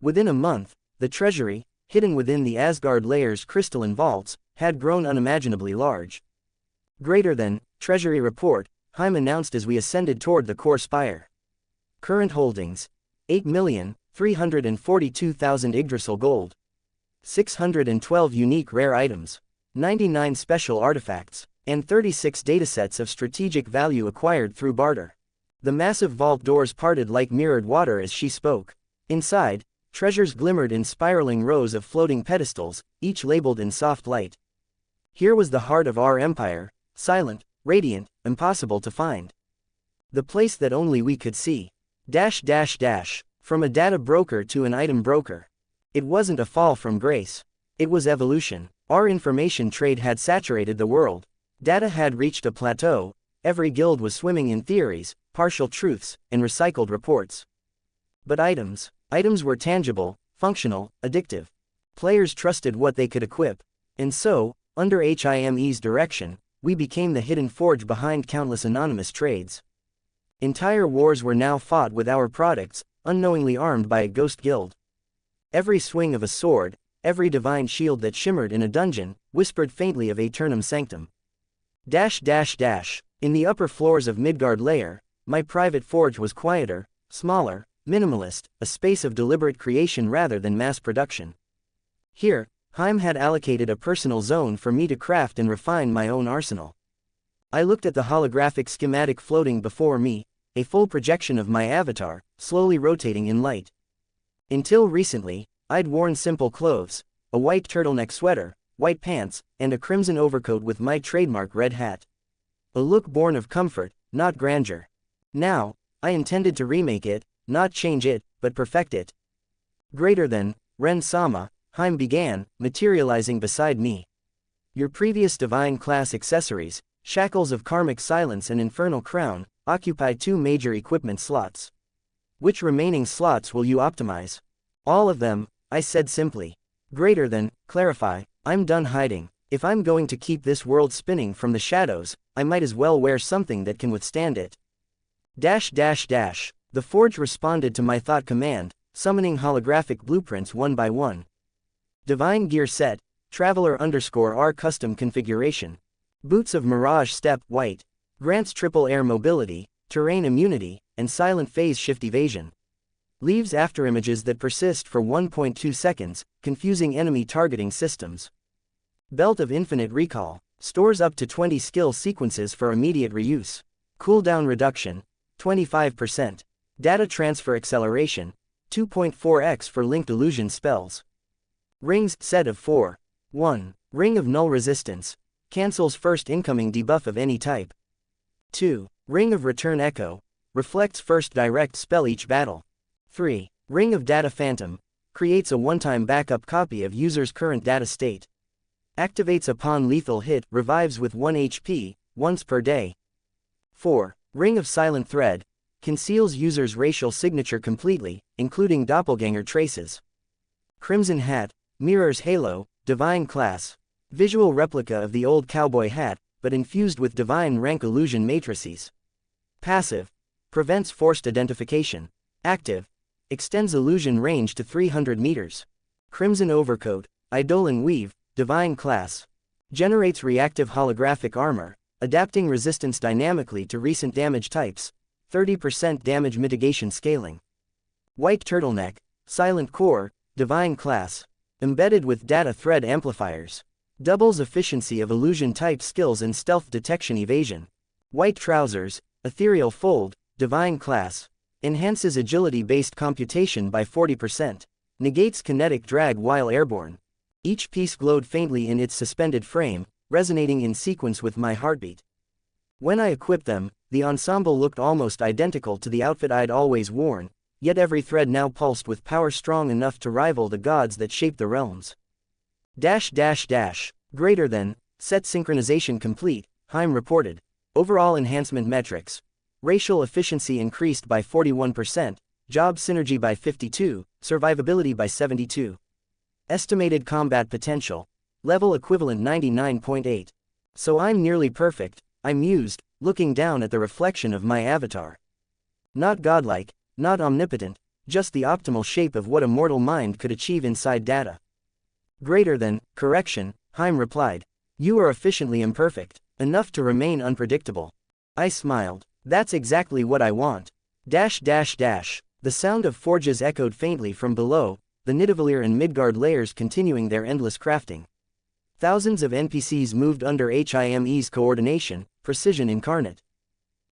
Within a month, the treasury, hidden within the Asgard layer's crystalline vaults, had grown unimaginably large. Greater than, treasury report, HIME announced as we ascended toward the core spire. Current holdings. 8,342,000 Yggdrasil gold. 612 unique rare items. 99 special artifacts, and 36 datasets of strategic value acquired through barter. The massive vault doors parted like mirrored water as she spoke. Inside, treasures glimmered in spiraling rows of floating pedestals, each labeled in soft light. Here was the heart of our empire, silent, radiant, impossible to find. The place that only we could see. From a data broker to an item broker. It wasn't a fall from grace. It was evolution. Our information trade had saturated the world. Data had reached a plateau, every guild was swimming in theories, partial truths, and recycled reports. But items were tangible, functional, addictive. Players trusted what they could equip. And so, under HIME's direction, we became the hidden forge behind countless anonymous trades. Entire wars were now fought with our products, unknowingly armed by a ghost guild. Every swing of a sword, every divine shield that shimmered in a dungeon, whispered faintly of Aeternum Sanctum. In the upper floors of Midgard Lair, my private forge was quieter, smaller, minimalist, a space of deliberate creation rather than mass production. Here, HIME had allocated a personal zone for me to craft and refine my own arsenal. I looked at the holographic schematic floating before me, a full projection of my avatar, slowly rotating in light. Until recently, I'd worn simple clothes, a white turtleneck sweater, white pants, and a crimson overcoat with my trademark red hat. A look born of comfort, not grandeur. Now, I intended to remake it, not change it, but perfect it. Greater than, Ren-sama, HIME began, materializing beside me. Your previous divine class accessories, shackles of karmic silence and infernal crown, occupy 2 major equipment slots. Which remaining slots will you optimize? All of them, I said simply. Greater than, clarify, I'm done hiding. If I'm going to keep this world spinning from the shadows, I might as well wear something that can withstand it. The forge responded to my thought command, summoning holographic blueprints one by one. Divine gear set, Traveler_R custom configuration. Boots of Mirage Step, white. Grants triple air mobility, terrain immunity, and silent phase shift evasion. Leaves afterimages that persist for 1.2 seconds, confusing enemy targeting systems. Belt of infinite recall, stores up to 20 skill sequences for immediate reuse. Cooldown reduction, 25%. Data transfer acceleration, 2.4x for linked illusion spells. Rings, set of 4. 1. Ring of null resistance. Cancels first incoming debuff of any type. 2. Ring of return echo. Reflects first direct spell each battle. 3. Ring of data phantom. Creates a one-time backup copy of user's current data state. Activates upon lethal hit, revives with 1 HP, once per day. 4. Ring of silent thread. Conceals user's racial signature completely, including doppelganger traces. Crimson hat. Mirrors halo, divine class. Visual replica of the old cowboy hat, but infused with divine rank illusion matrices. Passive. Prevents forced identification. Active. Extends illusion range to 300 meters. Crimson overcoat, Eidolon weave, divine class. Generates reactive holographic armor, adapting resistance dynamically to recent damage types. 30% damage mitigation scaling. White turtleneck, silent core, divine class. Embedded with data thread amplifiers. Doubles efficiency of illusion type skills and stealth detection evasion. White trousers, ethereal fold, divine class. Enhances agility-based computation by 40%. Negates kinetic drag while airborne. Each piece glowed faintly in its suspended frame, resonating in sequence with my heartbeat. When I equipped them, the ensemble looked almost identical to the outfit I'd always worn, yet every thread now pulsed with power strong enough to rival the gods that shaped the realms. Greater than, set synchronization complete, HIME reported. Overall enhancement metrics. Racial efficiency increased by 41%, job synergy by 52, survivability by 72. Estimated combat potential. Level equivalent 99.8. So I'm nearly perfect, I mused, looking down at the reflection of my avatar. Not godlike, not omnipotent, just the optimal shape of what a mortal mind could achieve inside data. Greater than, correction, HIME replied. You are efficiently imperfect, enough to remain unpredictable. I smiled. That's exactly what I want. The sound of forges echoed faintly from below, the Nidavellir and Midgard layers continuing their endless crafting. Thousands of NPCs moved under HIME's coordination, precision incarnate.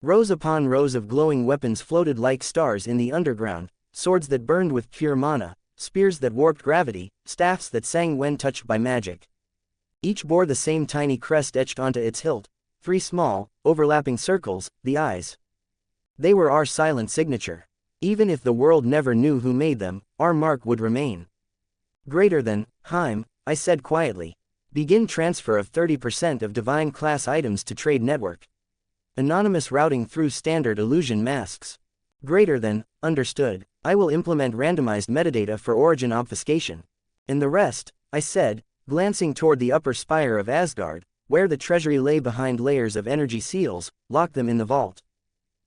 Rows upon rows of glowing weapons floated like stars in the underground, swords that burned with pure mana, spears that warped gravity, staffs that sang when touched by magic. Each bore the same tiny crest etched onto its hilt, 3 small, overlapping circles, the eyes. They were our silent signature. Even if the world never knew who made them, our mark would remain. Greater than, HIME, I said quietly. Begin transfer of 30% of divine class items to trade network. Anonymous routing through standard illusion masks. Greater than, understood. I will implement randomized metadata for origin obfuscation. And the rest, I said, glancing toward the upper spire of Asgard, where the treasury lay behind layers of energy seals, lock them in the vault.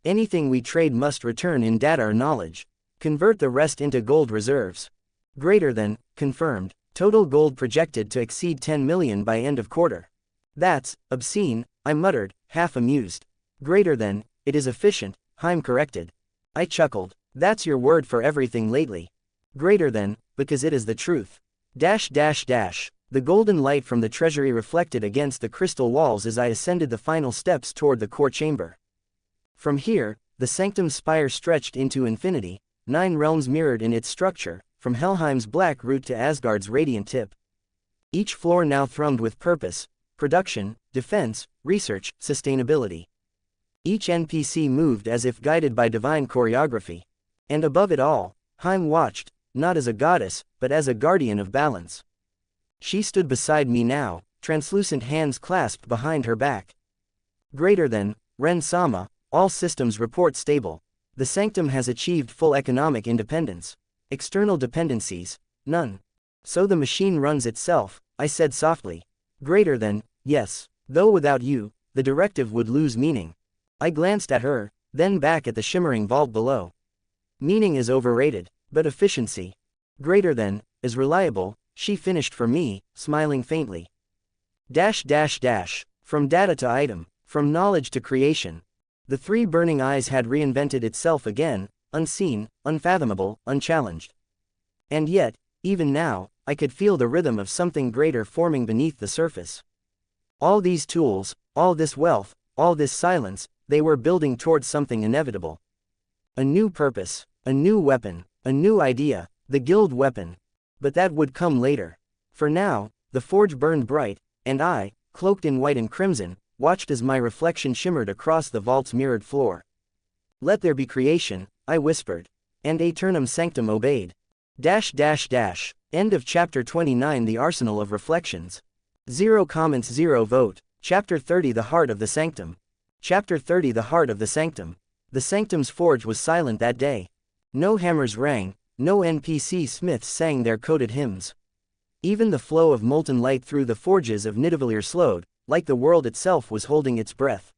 Anything we trade must return in data or knowledge. Convert the rest into gold reserves. Greater than, confirmed. Total gold projected to exceed 10 million by end of quarter. That's obscene, I muttered, half amused. Greater than, it is efficient, HIME corrected. I chuckled. That's your word for everything lately. Greater than, because it is the truth. The golden light from the treasury reflected against the crystal walls as I ascended the final steps toward the core chamber. From here, the sanctum's spire stretched into infinity, 9 realms mirrored in its structure, from Helheim's black root to Asgard's radiant tip. Each floor now thrummed with purpose, production, defense, research, sustainability. Each NPC moved as if guided by divine choreography. And above it all, HIME watched, not as a goddess, but as a guardian of balance. She stood beside me now, translucent hands clasped behind her back. Greater than, Ren-sama, all systems report stable. The sanctum has achieved full economic independence. External dependencies, none. So the machine runs itself, I said softly. Greater than, yes. Though without you, the directive would lose meaning. I glanced at her, then back at the shimmering vault below. Meaning is overrated, but efficiency. Greater than, is reliable, she finished for me, smiling faintly. From data to item, from knowledge to creation. The 3 burning eyes had reinvented itself again, unseen, unfathomable, unchallenged. And yet, even now, I could feel the rhythm of something greater forming beneath the surface. All these tools, all this wealth, all this silence, they were building towards something inevitable. A new purpose, a new weapon, a new idea, the guild weapon. But that would come later. For now, the forge burned bright, and I, cloaked in white and crimson, watched as my reflection shimmered across the vault's mirrored floor. Let there be creation, I whispered. And Aeternum Sanctum obeyed. End of chapter 29. The Arsenal of Reflections. 0 comments 0 vote. Chapter 30. The Heart of the Sanctum. Chapter 30. The Heart of the Sanctum. The Sanctum's forge was silent that day. No hammers rang, no NPC smiths sang their coded hymns. Even the flow of molten light through the forges of Nidavellir slowed, like the world itself was holding its breath.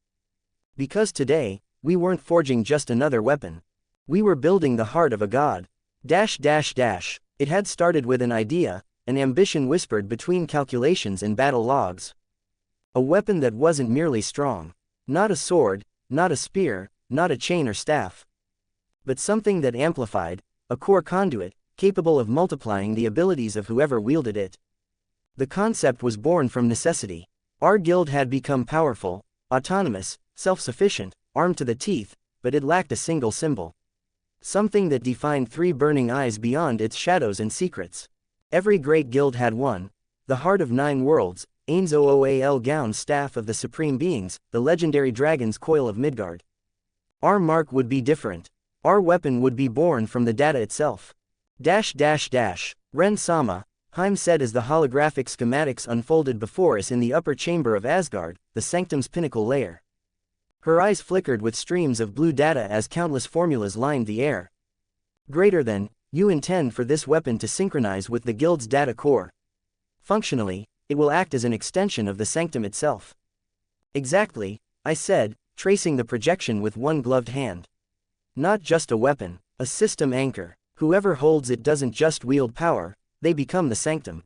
Because today, we weren't forging just another weapon. We were building the heart of a god. It had started with an idea, an ambition whispered between calculations and battle logs. A weapon that wasn't merely strong. Not a sword, not a spear, not a chain or staff. But something that amplified, a core conduit, capable of multiplying the abilities of whoever wielded it. The concept was born from necessity. Our guild had become powerful, autonomous, self-sufficient, armed to the teeth, but it lacked a single symbol. Something that defined 3 burning eyes beyond its shadows and secrets. Every great guild had one. The Heart of 9 Worlds, Ainzoal Gown Staff of the Supreme Beings, the legendary Dragon's Coil of Midgard. Our mark would be different. Our weapon would be born from the data itself. Ren-sama, HIME said as the holographic schematics unfolded before us in the upper chamber of Asgard, the sanctum's pinnacle layer. Her eyes flickered with streams of blue data as countless formulas lined the air. Greater than, you intend for this weapon to synchronize with the guild's data core. Functionally, it will act as an extension of the sanctum itself. Exactly, I said, tracing the projection with one gloved hand. Not just a weapon, a system anchor. Whoever holds it doesn't just wield power, they become the sanctum.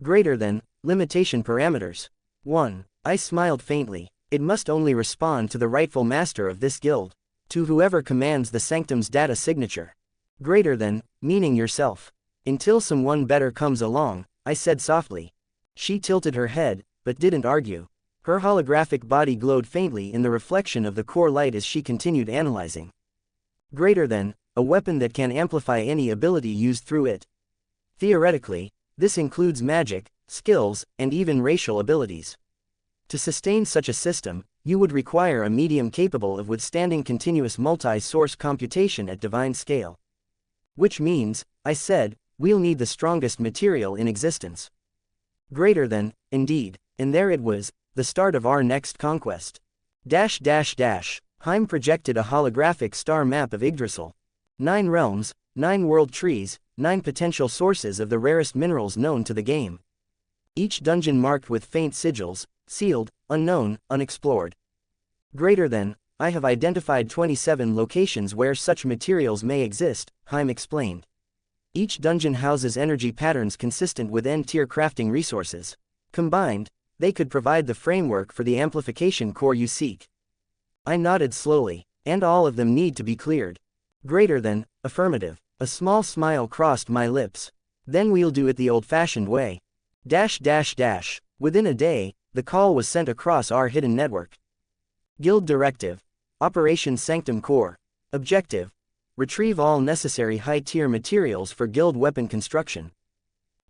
Greater than, limitation parameters. 1. I smiled faintly. It must only respond to the rightful master of this guild. To whoever commands the sanctum's data signature. Greater than, meaning yourself. Until someone better comes along, I said softly. She tilted her head, but didn't argue. Her holographic body glowed faintly in the reflection of the core light as she continued analyzing. Greater than, a weapon that can amplify any ability used through it. Theoretically, this includes magic, skills, and even racial abilities. To sustain such a system, you would require a medium capable of withstanding continuous multi-source computation at divine scale. Which means, I said, we'll need the strongest material in existence. Greater than, indeed, and there it was, the start of our next conquest. HIME projected a holographic star map of Yggdrasil. 9 realms, 9 world trees, 9 potential sources of the rarest minerals known to the game. Each dungeon marked with faint sigils, sealed, unknown, unexplored. Greater than, I have identified 27 locations where such materials may exist, HIME explained. Each dungeon houses energy patterns consistent with N-tier crafting resources. Combined, they could provide the framework for the amplification core you seek. I nodded slowly. And all of them need to be cleared. Greater than, affirmative. A small smile crossed my lips. Then we'll do it the old-fashioned way. Within a day, the call was sent across our hidden network. Guild Directive. Operation Sanctum Core. Objective. Retrieve all necessary high-tier materials for guild weapon construction.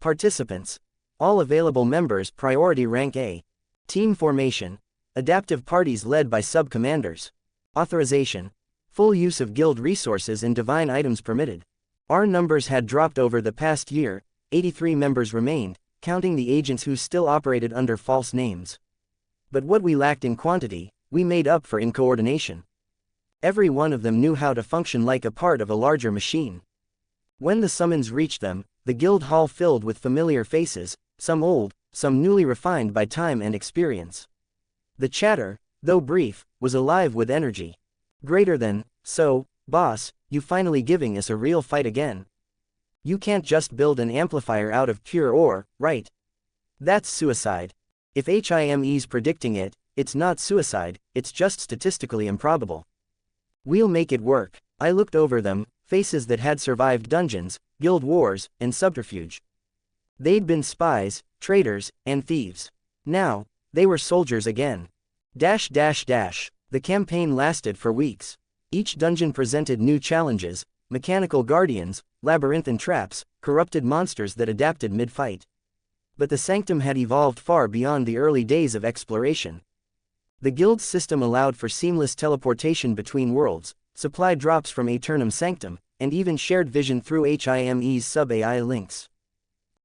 Participants. All available members priority rank A. Team formation. Adaptive parties led by sub-commanders. Authorization. Full use of guild resources and divine items permitted. Our numbers had dropped over the past year, 83 members remained, counting the agents who still operated under false names. But what we lacked in quantity, we made up for in coordination. Every one of them knew how to function like a part of a larger machine. When the summons reached them, the guild hall filled with familiar faces, some old, some newly refined by time and experience. The chatter, though brief, was alive with energy. Greater than, so, boss, you finally giving us a real fight again. You can't just build an amplifier out of pure ore, right? That's suicide. If HIME's predicting it, it's not suicide, it's just statistically improbable. We'll make it work. I looked over them, faces that had survived dungeons, guild wars, and subterfuge. They'd been spies, traitors, and thieves. Now, they were soldiers again. The campaign lasted for weeks. Each dungeon presented new challenges, mechanical guardians, labyrinthine traps, corrupted monsters that adapted mid-fight. But the Sanctum had evolved far beyond the early days of exploration. The guild's system allowed for seamless teleportation between worlds, supply drops from Aeternum Sanctum, and even shared vision through HIME's sub-AI links.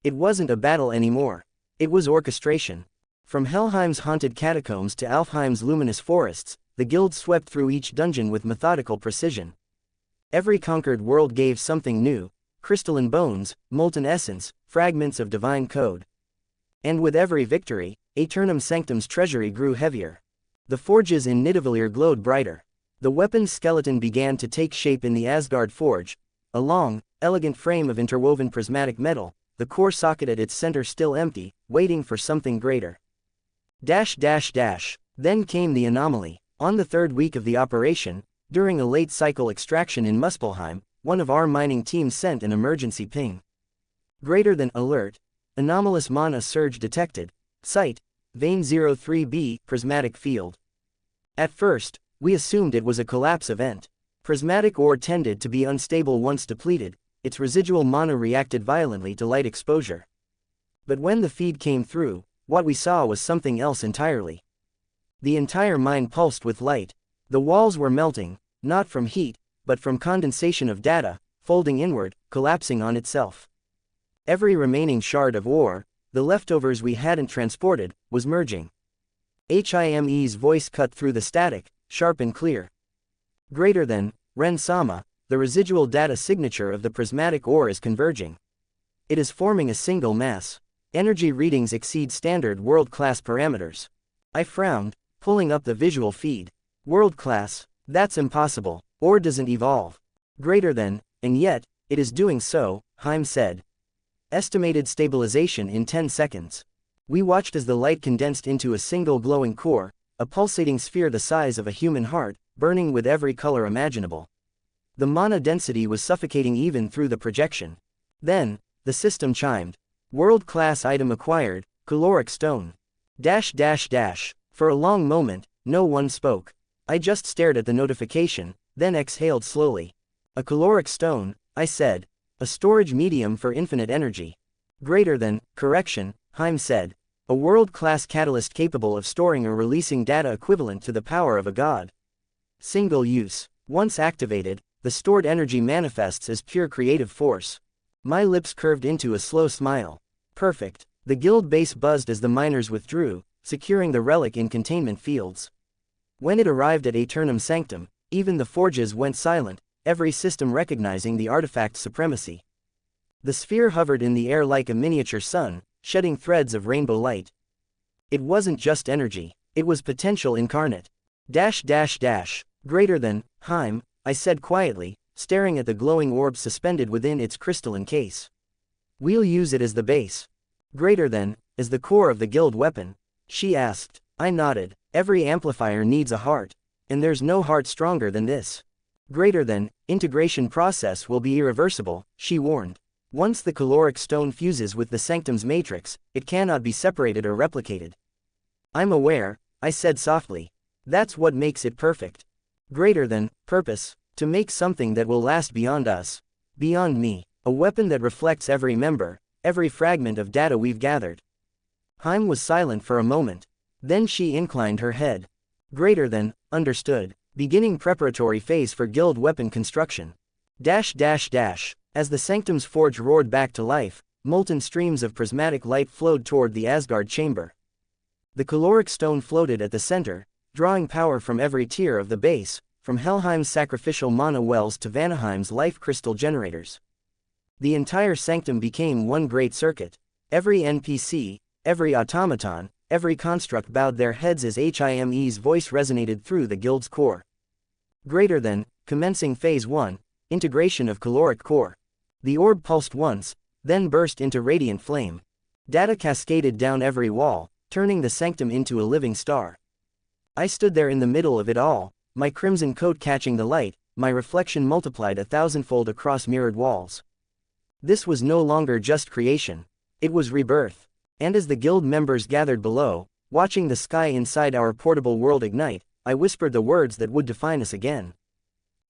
It wasn't a battle anymore. It was orchestration. From Helheim's haunted catacombs to Alfheim's luminous forests, the guild swept through each dungeon with methodical precision. Every conquered world gave something new: crystalline bones, molten essence, fragments of divine code. And with every victory, Aeternum Sanctum's treasury grew heavier. The forges in Nidavellir glowed brighter. The weapon's skeleton began to take shape in the Asgard Forge, a long, elegant frame of interwoven prismatic metal, the core socket at its center still empty, waiting for something greater. Then came the anomaly. On the third week of the operation, during a late cycle extraction in Muspelheim, one of our mining teams sent an emergency ping. Greater than alert. Anomalous mana surge detected. Site, Vein 03b, prismatic field. At first, we assumed it was a collapse event. Prismatic ore tended to be unstable once depleted, its residual mana reacted violently to light exposure. But when the feed came through, what we saw was something else entirely. The entire mine pulsed with light. The walls were melting, not from heat, but from condensation of data, folding inward, collapsing on itself. Every remaining shard of ore, the leftovers we hadn't transported, was merging. HIME's voice cut through the static, sharp and clear. Greater than, Ren-sama, the residual data signature of the prismatic ore is converging. It is forming a single mass. Energy readings exceed standard world-class parameters. I frowned, pulling up the visual feed. World-class? That's impossible. Ore doesn't evolve. Greater than, and yet, it is doing so, HIME said. Estimated stabilization in 10 seconds. We watched as the light condensed into a single glowing core, a pulsating sphere the size of a human heart, burning with every color imaginable. The mana density was suffocating even through the projection. Then, the system chimed. World-class item acquired, caloric stone. For a long moment, no one spoke. I just stared at the notification, then exhaled slowly. A caloric stone, I said. A storage medium for infinite energy. Greater than, correction, HIME said. A world-class catalyst capable of storing or releasing data equivalent to the power of a god. Single use. Once activated, the stored energy manifests as pure creative force. My lips curved into a slow smile. Perfect. The guild base buzzed as the miners withdrew, securing the relic in containment fields. When it arrived at Aeternum Sanctum, even the forges went silent, every system recognizing the artifact's supremacy. The sphere hovered in the air like a miniature sun, shedding threads of rainbow light. It wasn't just energy, it was potential incarnate. Greater than, HIME, I said quietly, staring at the glowing orb suspended within its crystalline case. We'll use it as the base. Greater than, as the core of the guild weapon, she asked. I nodded. Every amplifier needs a heart, and there's no heart stronger than this. Greater than, integration process will be irreversible, she warned. Once the caloric stone fuses with the sanctum's matrix, it cannot be separated or replicated. I'm aware, I said softly. That's what makes it perfect. Greater than, purpose, to make something that will last beyond us. Beyond me. A weapon that reflects every member, every fragment of data we've gathered. HIME was silent for a moment. Then she inclined her head. Greater than, understood. Beginning preparatory phase for guild weapon construction. As the sanctum's forge roared back to life, molten streams of prismatic light flowed toward the Asgard chamber. The caloric stone floated at the center, drawing power from every tier of the base, from Helheim's sacrificial mana wells to Vanaheim's life crystal generators. The entire sanctum became one great circuit. Every NPC, every automaton, every construct bowed their heads as HIME's voice resonated through the guild's core. Greater than, commencing phase 1, integration of caloric core. The orb pulsed once, then burst into radiant flame. Data cascaded down every wall, turning the sanctum into a living star. I stood there in the middle of it all, my crimson coat catching the light, my reflection multiplied 1,000-fold across mirrored walls. This was no longer just creation. It was rebirth. And as the guild members gathered below, watching the sky inside our portable world ignite, I whispered the words that would define us again.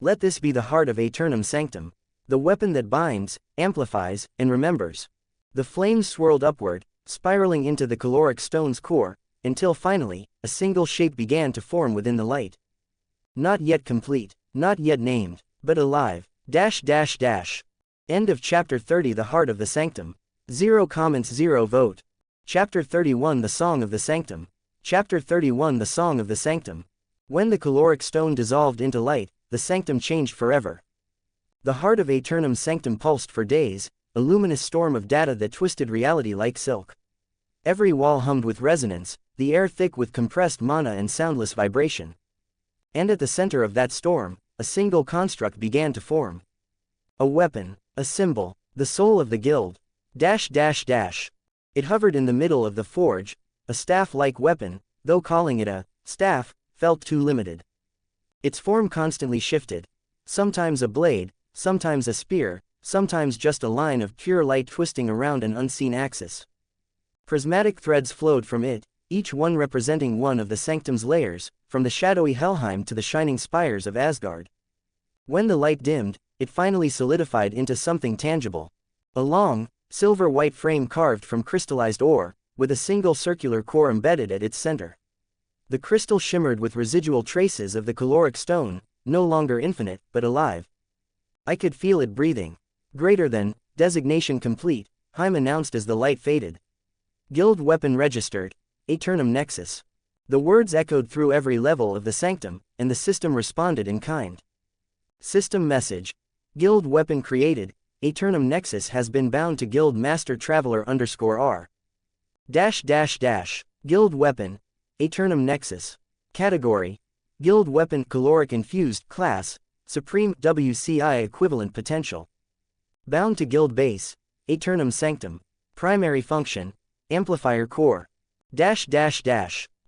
Let this be the heart of Aeternum Sanctum. The weapon that binds, amplifies, and remembers. The flames swirled upward, spiraling into the caloric stone's core, until finally, a single shape began to form within the light. Not yet complete, not yet named, but alive. End of Chapter 30. The Heart of the Sanctum. 0 comments, 0 vote. Chapter 31. The Song of the Sanctum. Chapter 31. The Song of the Sanctum. When the caloric stone dissolved into light, the sanctum changed forever. The heart of Aeternum Sanctum pulsed for days, a luminous storm of data that twisted reality like silk. Every wall hummed with resonance, the air thick with compressed mana and soundless vibration. And at the center of that storm, a single construct began to form. A weapon, a symbol, the soul of the guild. It hovered in the middle of the forge, a staff-like weapon, though calling it a staff felt too limited. Its form constantly shifted. Sometimes a blade, sometimes a spear, sometimes just a line of pure light twisting around an unseen axis. Prismatic threads flowed from it, each one representing one of the sanctum's layers, from the shadowy Helheim to the shining spires of Asgard. When the light dimmed, it finally solidified into something tangible. A long, silver-white frame carved from crystallized ore, with a single circular core embedded at its center. The crystal shimmered with residual traces of the caloric stone, no longer infinite, but alive. I could feel it breathing. Greater than, designation complete, HIME announced as the light faded. Guild weapon registered, Aeternum Nexus. The words echoed through every level of the sanctum, and the system responded in kind. System message. Guild weapon created, Aeternum Nexus has been bound to Guild Master Traveler _R. Guild weapon, Aeternum Nexus. Category. Guild weapon caloric infused class, Supreme WCI equivalent potential. Bound to guild base, Aeternum Sanctum. Primary function, amplifier core.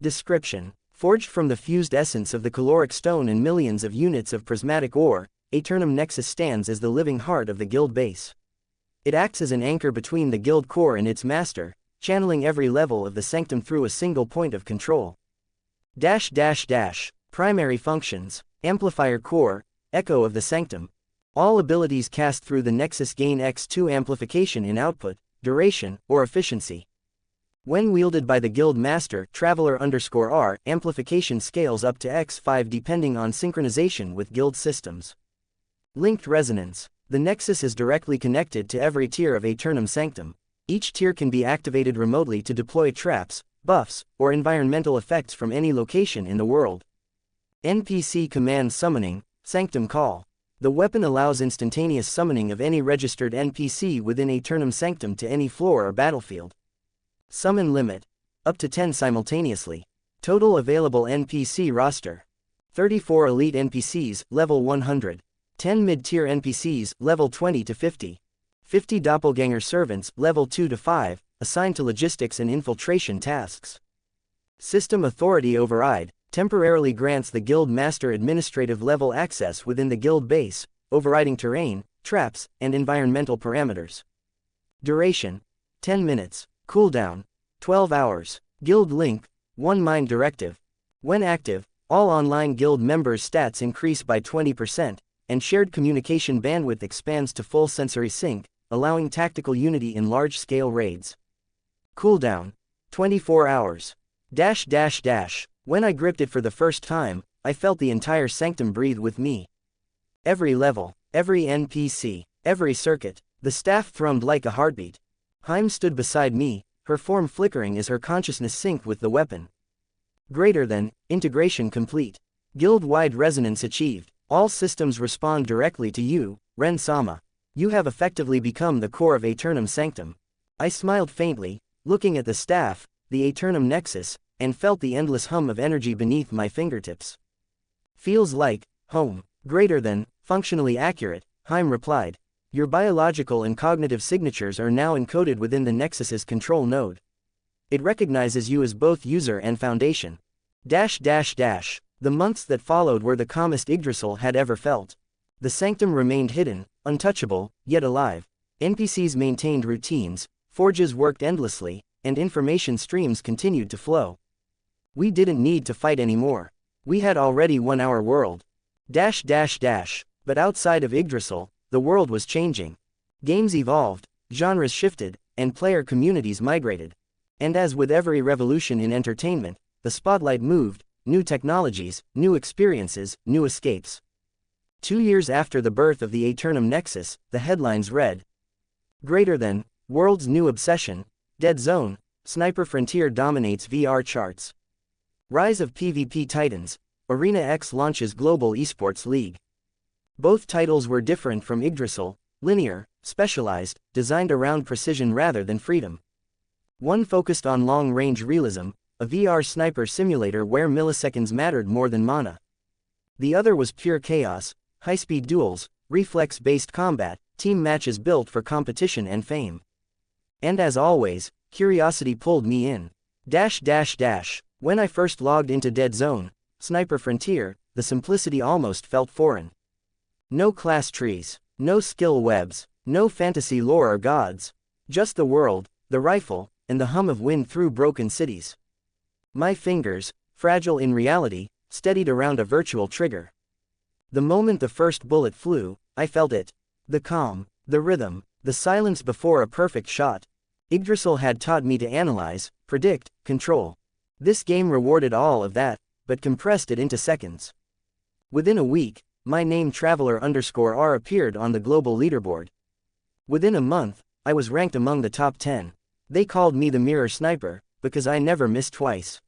Description. Forged from the fused essence of the caloric stone and millions of units of prismatic ore, Aeternum Nexus stands as the living heart of the guild base. It acts as an anchor between the guild core and its master, channeling every level of the sanctum through a single point of control. Primary functions, amplifier core, echo of the sanctum. All abilities cast through the Nexus gain x2 amplification in output, duration, or efficiency. When wielded by the guild master Traveler _R, amplification scales up to x5 depending on synchronization with guild systems. Linked resonance. The Nexus is directly connected to every tier of Aeternum Sanctum. Each tier can be activated remotely to deploy traps, buffs, or environmental effects from any location in the world. NPC command summoning, Sanctum Call. The weapon allows instantaneous summoning of any registered NPC within Aeternum Sanctum to any floor or battlefield. Summon limit. Up to 10 simultaneously. Total available NPC roster. 34 elite NPCs, level 100. 10 mid-tier NPCs, level 20 to 50. 50 doppelganger servants, level 2 to 5, assigned to logistics and infiltration tasks. System authority override, temporarily grants the guild master administrative level access within the guild base, overriding terrain, traps, and environmental parameters. Duration: 10 minutes. Cooldown: 12 hours. Guild link: One Mind Directive. When active, all online guild members' stats increase by 20%, and shared communication bandwidth expands to full sensory sync, allowing tactical unity in large-scale raids. Cooldown: 24 hours. When I gripped it for the first time, I felt the entire sanctum breathe with me. Every level, every NPC, every circuit, the staff thrummed like a heartbeat. HIME stood beside me, her form flickering as her consciousness synced with the weapon. Greater than, integration complete. Guild-wide resonance achieved. All systems respond directly to you, Ren-sama. You have effectively become the core of Aeternum Sanctum. I smiled faintly, looking at the staff, the Aeternum Nexus, and felt the endless hum of energy beneath my fingertips. Feels like home. Greater than, functionally accurate, HIME replied. Your biological and cognitive signatures are now encoded within the Nexus's control node. It recognizes you as both user and foundation. The months that followed were the calmest Yggdrasil had ever felt. The sanctum remained hidden, untouchable, yet alive. NPCs maintained routines, forges worked endlessly, and information streams continued to flow. We didn't need to fight anymore. We had already won our world. But outside of Yggdrasil, the world was changing. Games evolved, genres shifted, and player communities migrated. And as with every revolution in entertainment, the spotlight moved, new technologies, new experiences, new escapes. 2 years after the birth of the Aeternum Nexus, the headlines read: Greater than, world's new obsession, Dead Zone, Sniper Frontier dominates VR charts. Rise of PvP Titans, Arena X launches Global Esports League. Both titles were different from Yggdrasil, linear, specialized, designed around precision rather than freedom. One focused on long-range realism, a VR sniper simulator where milliseconds mattered more than mana. The other was pure chaos, high-speed duels, reflex-based combat, team matches built for competition and fame. And as always, curiosity pulled me in. When I first logged into Dead Zone, Sniper Frontier, the simplicity almost felt foreign. No class trees, no skill webs, no fantasy lore or gods. Just the world, the rifle, and the hum of wind through broken cities. My fingers, fragile in reality, steadied around a virtual trigger. The moment the first bullet flew, I felt it. The calm, the rhythm, the silence before a perfect shot. Yggdrasil had taught me to analyze, predict, control. This game rewarded all of that, but compressed it into seconds. Within a week, my name Traveler_R appeared on the global leaderboard. Within a month, I was ranked among the top 10. They called me the Mirror Sniper, because I never missed twice.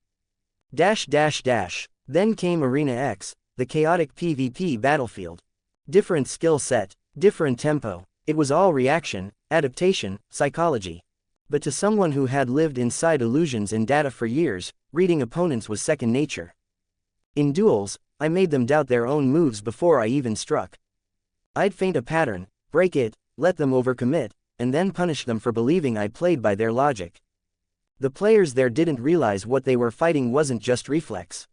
Then came Arena X, the chaotic PvP battlefield. Different skill set, different tempo. It was all reaction, adaptation, psychology. But to someone who had lived inside illusions and data for years, reading opponents was second nature. In duels, I made them doubt their own moves before I even struck. I'd feint a pattern, break it, let them overcommit, and then punish them for believing I played by their logic. The players there didn't realize what they were fighting wasn't just reflex.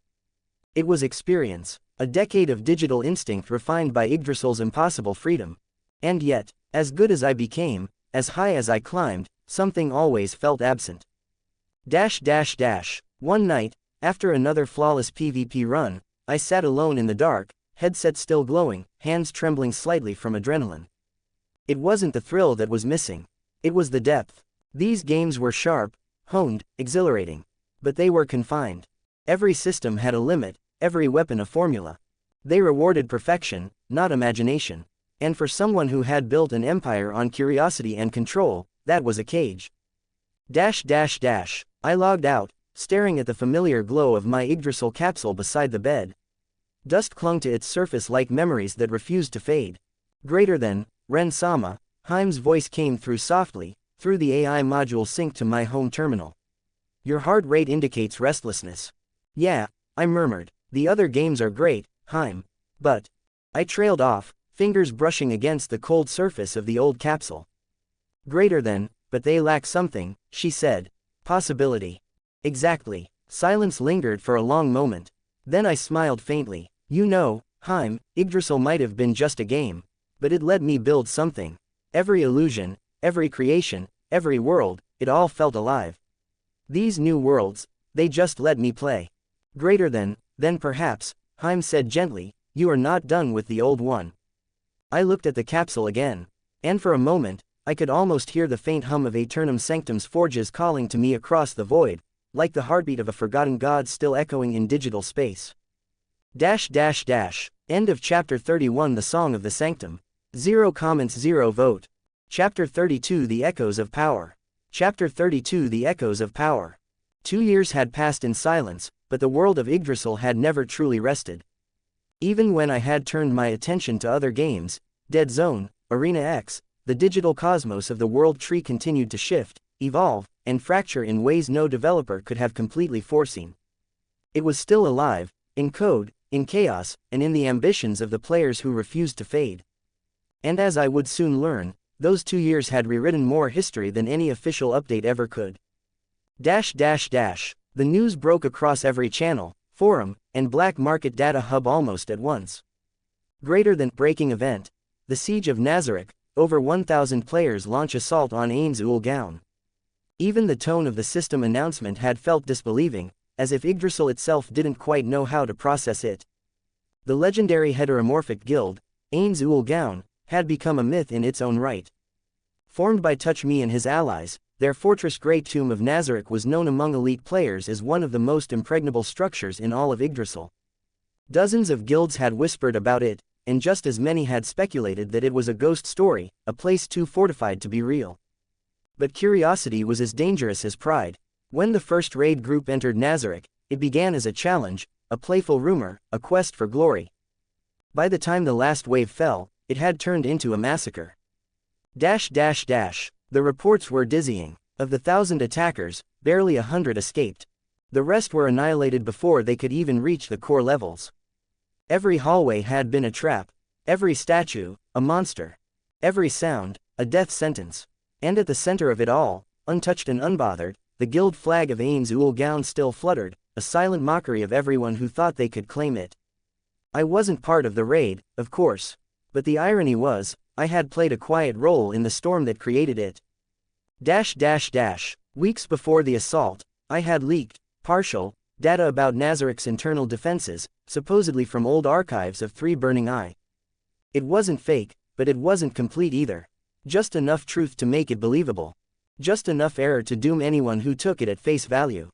It was experience, a decade of digital instinct refined by Yggdrasil's impossible freedom. And yet, as good as I became, as high as I climbed, something always felt absent. One night, after another flawless PvP run, I sat alone in the dark, headset still glowing, hands trembling slightly from adrenaline. It wasn't the thrill that was missing. It was the depth. These games were sharp, honed, exhilarating. But they were confined. Every system had a limit, every weapon a formula. They rewarded perfection, not imagination. And for someone who had built an empire on curiosity and control, that was a cage. I logged out, staring at the familiar glow of my Yggdrasil capsule beside the bed. Dust clung to its surface like memories that refused to fade. Greater than, Ren-sama, HIME's voice came through softly, through the AI module synced to my home terminal. Your heart rate indicates restlessness. Yeah, I murmured. The other games are great, HIME. But I trailed off, fingers brushing against the cold surface of the old capsule. Greater than, but they lack something, she said. Possibility. Exactly. Silence lingered for a long moment. Then I smiled faintly. You know, HIME, Yggdrasil might have been just a game, but it let me build something. Every illusion, every creation, every world, it all felt alive. These new worlds, they just let me play. Greater than, then perhaps, HIME said gently, you are not done with the old one. I looked at the capsule again. And for a moment, I could almost hear the faint hum of Aeternum Sanctum's forges calling to me across the void, like the heartbeat of a forgotten god still echoing in digital space. End of chapter 31. The Song of the Sanctum. 0 comments 0 vote. Chapter 32. The Echoes of Power. Chapter 32. The Echoes of Power. 2 years had passed in silence, but the world of Yggdrasil had never truly rested. Even when I had turned my attention to other games, Dead Zone, Arena X, the digital cosmos of the world tree continued to shift, evolve, and fracture in ways no developer could have completely foreseen. It was still alive, in code, in chaos, and in the ambitions of the players who refused to fade. And as I would soon learn, those 2 years had rewritten more history than any official update ever could. The news broke across every channel, forum, and black market data hub almost at once. Greater than breaking event. The Siege of Nazareth, over 1,000 players launch assault on Ains-ul-Gaun. Even the tone of the system announcement had felt disbelieving, as if Yggdrasil itself didn't quite know how to process it. The legendary heteromorphic guild, Ains-ul-Gaun, had become a myth in its own right. Formed by Touch Me and his allies, their fortress Great Tomb of Nazareth was known among elite players as one of the most impregnable structures in all of Yggdrasil. Dozens of guilds had whispered about it, and just as many had speculated that it was a ghost story, a place too fortified to be real. But curiosity was as dangerous as pride. When the first raid group entered Nazareth, it began as a challenge, a playful rumor, a quest for glory. By the time the last wave fell, it had turned into a massacre. The reports were dizzying. Of the 1,000 attackers, barely 100 escaped. The rest were annihilated before they could even reach the core levels. Every hallway had been a trap. Every statue, a monster. Every sound, a death sentence. And at the center of it all, untouched and unbothered, the guild flag of Ains-ul-Gaun still fluttered, a silent mockery of everyone who thought they could claim it. I wasn't part of the raid, of course. But the irony was, I had played a quiet role in the storm that created it. Weeks before the assault, I had leaked, partial, data about Nazareth's internal defenses, supposedly from old archives of 3 Burning Eye. It wasn't fake, but it wasn't complete either. Just enough truth to make it believable. Just enough error to doom anyone who took it at face value.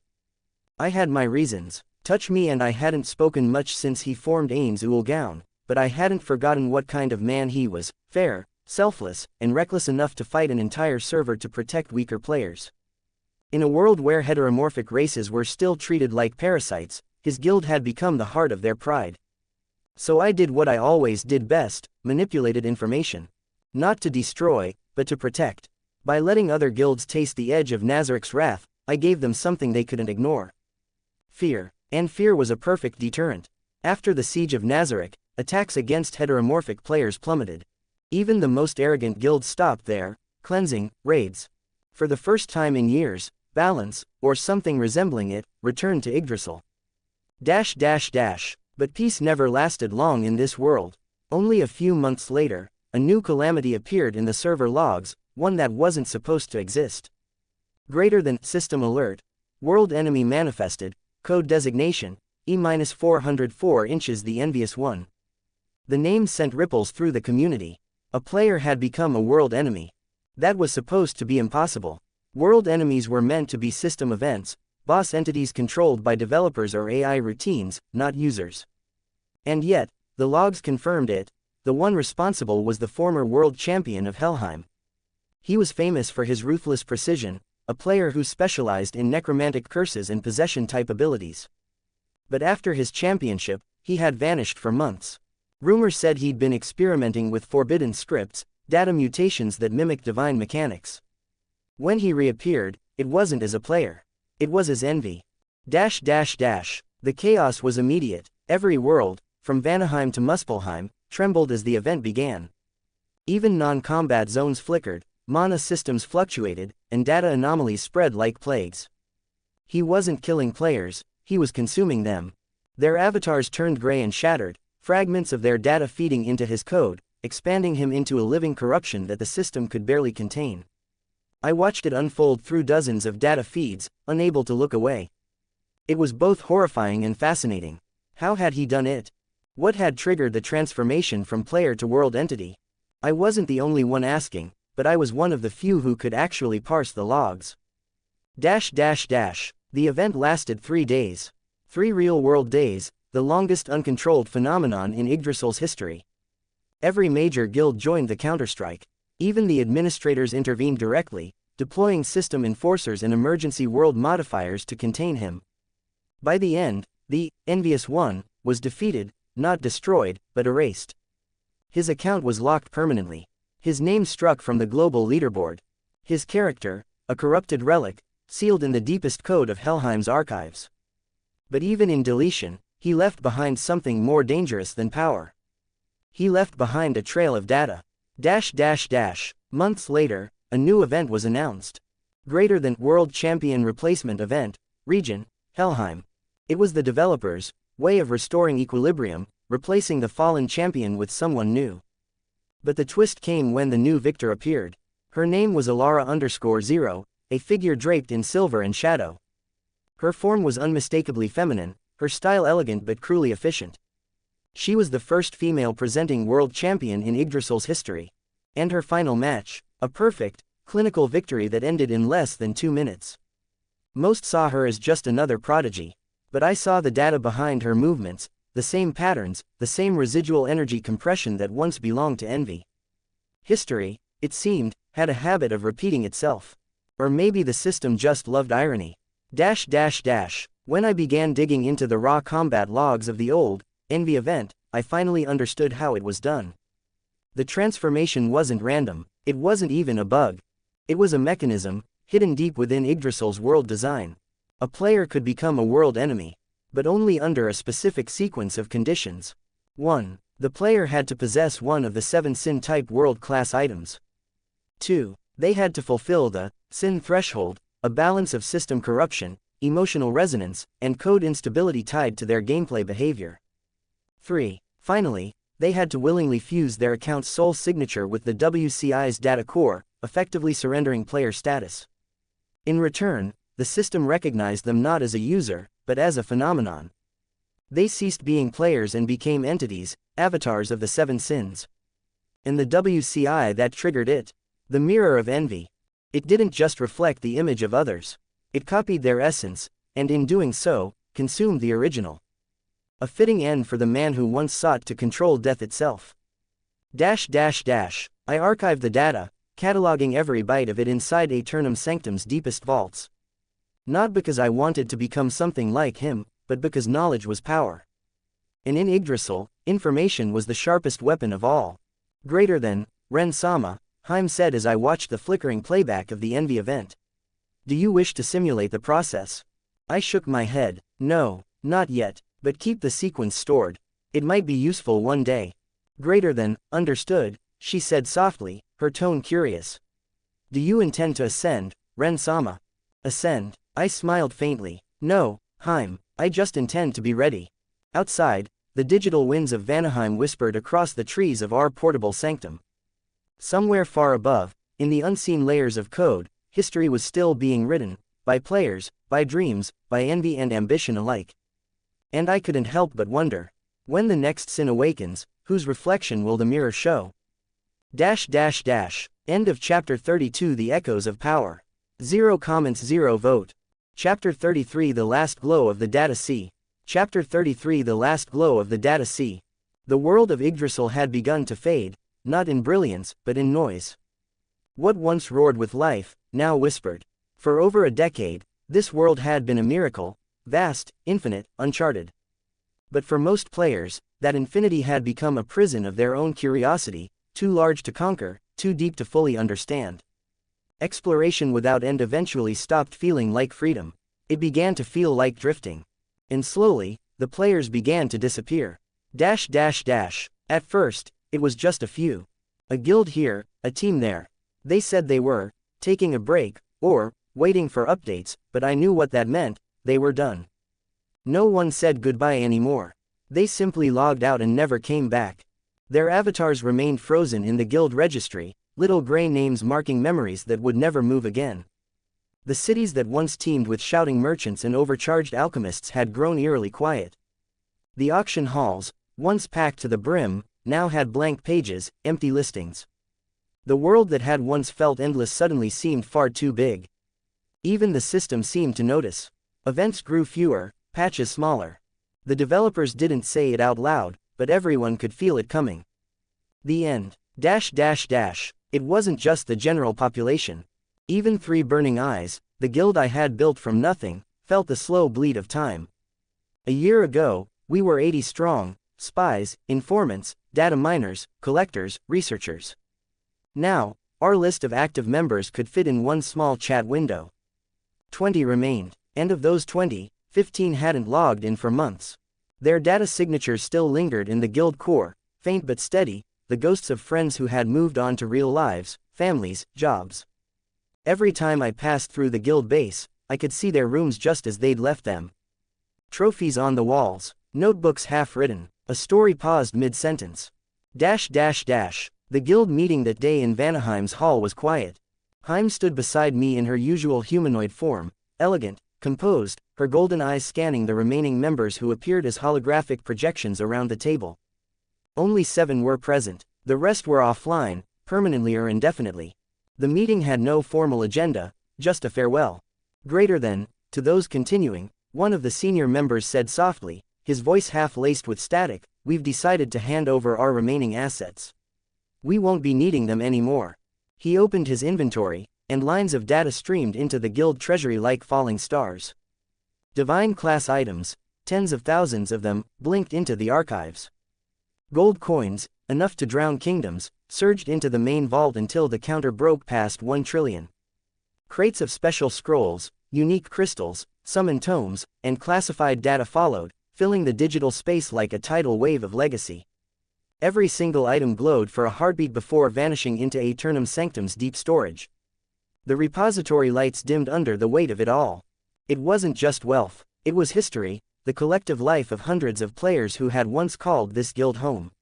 I had my reasons. Touch Me and I hadn't spoken much since he formed Ains-ul-Gaun, but I hadn't forgotten what kind of man he was, fair, selfless, and reckless enough to fight an entire server to protect weaker players. In a world where heteromorphic races were still treated like parasites, his guild had become the heart of their pride. So I did what I always did best, manipulated information. Not to destroy, but to protect. By letting other guilds taste the edge of Nazareth's wrath, I gave them something they couldn't ignore. Fear. And fear was a perfect deterrent. After the Siege of Nazareth, attacks against heteromorphic players plummeted. Even the most arrogant guilds stopped their cleansing raids. For the first time in years, balance, or something resembling it, returned to Yggdrasil. But peace never lasted long in this world. Only a few months later, a new calamity appeared in the server logs, one that wasn't supposed to exist. Greater than system alert. World enemy manifested, code designation, E-404 inches the envious one. The name sent ripples through the community. A player had become a world enemy. That was supposed to be impossible. World enemies were meant to be system events, boss entities controlled by developers or AI routines, not users. And yet, the logs confirmed it. The one responsible was the former world champion of Helheim. He was famous for his ruthless precision, a player who specialized in necromantic curses and possession-type abilities. But after his championship, he had vanished for months. Rumors said he'd been experimenting with forbidden scripts, data mutations that mimic divine mechanics. When he reappeared, it wasn't as a player. It was as envy. The chaos was immediate. Every world, from Vanaheim to Muspelheim, trembled as the event began. Even non-combat zones flickered, mana systems fluctuated, and data anomalies spread like plagues. He wasn't killing players, he was consuming them. Their avatars turned gray and shattered, fragments of their data feeding into his code, expanding him into a living corruption that the system could barely contain. I watched it unfold through dozens of data feeds, unable to look away. It was both horrifying and fascinating. How had he done it? What had triggered the transformation from player to world entity? I wasn't the only one asking, but I was one of the few who could actually parse the logs. The event lasted 3 days. 3 real-world days, the longest uncontrolled phenomenon in Yggdrasil's history. Every major guild joined the counterstrike. Even the administrators intervened directly, deploying system enforcers and emergency world modifiers to contain him. By the end, the Envious One was defeated, not destroyed, but erased. His account was locked permanently. His name struck from the global leaderboard. His character, a corrupted relic, sealed in the deepest code of Helheim's archives. But even in deletion, he left behind something more dangerous than power. He left behind a trail of data. Months later, a new event was announced. Greater than World Champion Replacement Event, Region, Helheim. It was the developers' way of restoring equilibrium, replacing the fallen champion with someone new. But the twist came when the new victor appeared. Her name was Alara_0, a figure draped in silver and shadow. Her form was unmistakably feminine, her style elegant but cruelly efficient. She was the first female presenting world champion in Yggdrasil's history. And her final match, a perfect, clinical victory that ended in less than 2 minutes. Most saw her as just another prodigy. But I saw the data behind her movements, the same patterns, the same residual energy compression that once belonged to envy. History, it seemed, had a habit of repeating itself. Or maybe the system just loved irony. When I began digging into the raw combat logs of the old, Envy event, I finally understood how it was done. The transformation wasn't random, it wasn't even a bug. It was a mechanism, hidden deep within Yggdrasil's world design. A player could become a world enemy, but only under a specific sequence of conditions. 1. The player had to possess one of the 7 sin-type world-class items. 2. They had to fulfill the sin threshold, a balance of system corruption, emotional resonance, and code instability tied to their gameplay behavior. 3. Finally, they had to willingly fuse their account's soul signature with the WCI's data core, effectively surrendering player status. In return, the system recognized them not as a user, but as a phenomenon. They ceased being players and became entities, avatars of the 7 sins. And the WCI that triggered it, the mirror of envy. It didn't just reflect the image of others. It copied their essence, and in doing so, consumed the original. A fitting end for the man who once sought to control death itself. I archived the data, cataloging every byte of it inside Aeternum Sanctum's deepest vaults. Not because I wanted to become something like him, but because knowledge was power. And in Yggdrasil, information was the sharpest weapon of all. Greater than, Ren-sama, HIME said as I watched the flickering playback of the Envy event. Do you wish to simulate the process? I shook my head. No, not yet, but keep the sequence stored. It might be useful one day. Greater than, understood, she said softly, her tone curious. Do you intend to ascend, Ren-sama? Ascend? I smiled faintly. No, HIME, I just intend to be ready. Outside, the digital winds of Vanaheim whispered across the trees of our portable sanctum. Somewhere far above, in the unseen layers of code, history was still being written, by players, by dreams, by envy and ambition alike. And I couldn't help but wonder, when the next sin awakens, whose reflection will the mirror show? End of Chapter 32. The Echoes of Power. 0 comments 0 vote. Chapter 33. The Last Glow of the Data Sea. Chapter 33. The Last Glow of the Data Sea. The world of Yggdrasil had begun to fade, not in brilliance, but in noise. What once roared with life, now whispered. For over a decade, this world had been a miracle, vast, infinite, uncharted. But for most players, that infinity had become a prison of their own curiosity, too large to conquer, too deep to fully understand. Exploration without end eventually stopped feeling like freedom. It began to feel like drifting. And slowly, the players began to disappear. At first, it was just a few. A guild here, a team there. They said they were taking a break, or waiting for updates, but I knew what that meant. They were done. No one said goodbye anymore. They simply logged out and never came back. Their avatars remained frozen in the guild registry, little gray names marking memories that would never move again. The cities that once teemed with shouting merchants and overcharged alchemists had grown eerily quiet. The auction halls, once packed to the brim, now had blank pages, empty listings. The world that had once felt endless suddenly seemed far too big. Even the system seemed to notice. Events grew fewer, patches smaller. The developers didn't say it out loud, but everyone could feel it coming. The end. It wasn't just the general population. Even Three Burning Eyes, the guild I had built from nothing, felt the slow bleed of time. A year ago, we were 80 strong, spies, informants, data miners, collectors, researchers. Now, our list of active members could fit in one small chat window. 20 remained, and of those 20, 15 hadn't logged in for months. Their data signatures still lingered in the guild core, faint but steady, the ghosts of friends who had moved on to real lives, families, jobs. Every time I passed through the guild base, I could see their rooms just as they'd left them. Trophies on the walls, notebooks half-written, a story paused mid-sentence. The guild meeting that day in Vanaheim's hall was quiet. HIME stood beside me in her usual humanoid form, elegant, composed, her golden eyes scanning the remaining members who appeared as holographic projections around the table. Only 7 were present, the rest were offline, permanently or indefinitely. The meeting had no formal agenda, just a farewell. To those continuing, one of the senior members said softly, his voice half-laced with static, "We've decided to hand over our remaining assets. We won't be needing them anymore." He opened his inventory, and lines of data streamed into the guild treasury like falling stars. Divine class items, tens of thousands of them, blinked into the archives. Gold coins, enough to drown kingdoms, surged into the main vault until the counter broke past 1 trillion. Crates of special scrolls, unique crystals, summoned tomes, and classified data followed, filling the digital space like a tidal wave of legacy. Every single item glowed for a heartbeat before vanishing into Aeternum Sanctum's deep storage. The repository lights dimmed under the weight of it all. It wasn't just wealth, it was history, the collective life of hundreds of players who had once called this guild home.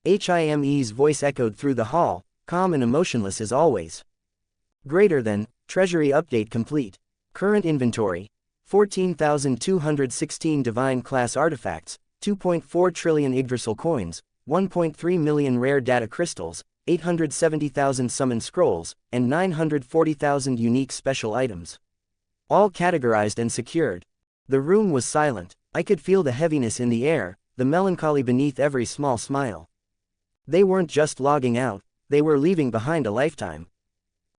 HIME's voice echoed through the hall, calm and emotionless as always. Treasury update complete. Current inventory, 14,216 divine class artifacts, 2.4 trillion Yggdrasil coins, 1.3 million rare data crystals, 870,000 summoned scrolls, and 940,000 unique special items. All categorized and secured. The room was silent. I could feel the heaviness in the air, the melancholy beneath every small smile. They weren't just logging out, they were leaving behind a lifetime.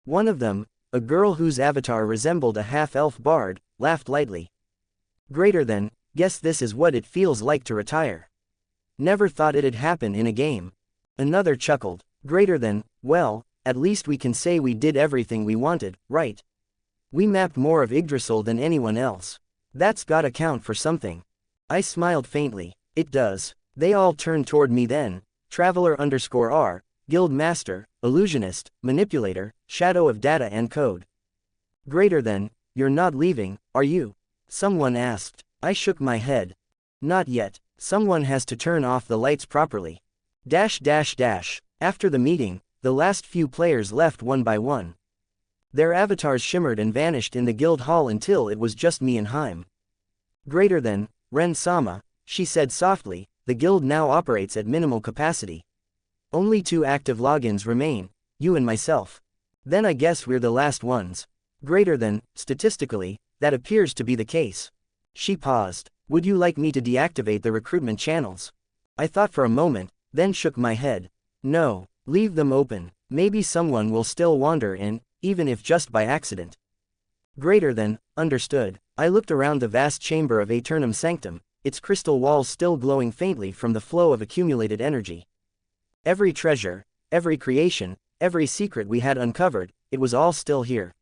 One of them, a girl whose avatar resembled a half-elf bard, laughed lightly. Guess this is what it feels like to retire. Never thought it'd happen in a game. Another chuckled. Well, at least we can say we did everything we wanted, right? We mapped more of Yggdrasil than anyone else. That's gotta count for something. I smiled faintly. It does. They all turned toward me then. Traveler_R, Guild Master, Illusionist, Manipulator, Shadow of Data and Code. You're not leaving, are you? Someone asked. I shook my head. Not yet. Someone has to turn off the lights properly. After the meeting, the last few players left one by one. Their avatars shimmered and vanished in the guild hall until it was just me and HIME. Ren-sama, she said softly, the guild now operates at minimal capacity. Only 2 active logins remain, you and myself. Then I guess we're the last ones. Statistically, that appears to be the case. She paused. Would you like me to deactivate the recruitment channels? I thought for a moment, then shook my head. No, leave them open. Maybe someone will still wander in, even if just by accident. Understood. I looked around the vast chamber of Aeternum Sanctum, its crystal walls still glowing faintly from the flow of accumulated energy. Every treasure, every creation, every secret we had uncovered, it was all still here.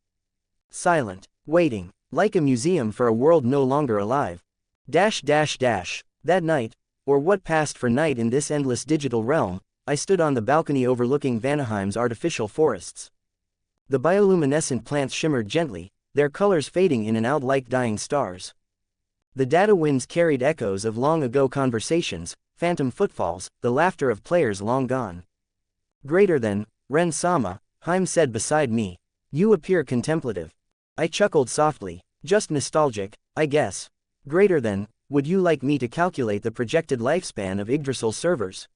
Silent, waiting, like a museum for a world no longer alive. That night, or what passed for night in this endless digital realm, I stood on the balcony overlooking Vanaheim's artificial forests. The bioluminescent plants shimmered gently, their colors fading in and out like dying stars. The data winds carried echoes of long-ago conversations, phantom footfalls, the laughter of players long gone. Greater than, Ren-sama, HIME said beside me. You appear contemplative. I chuckled softly. Just nostalgic, I guess. Greater than, would you like me to calculate the projected lifespan of Yggdrasil servers?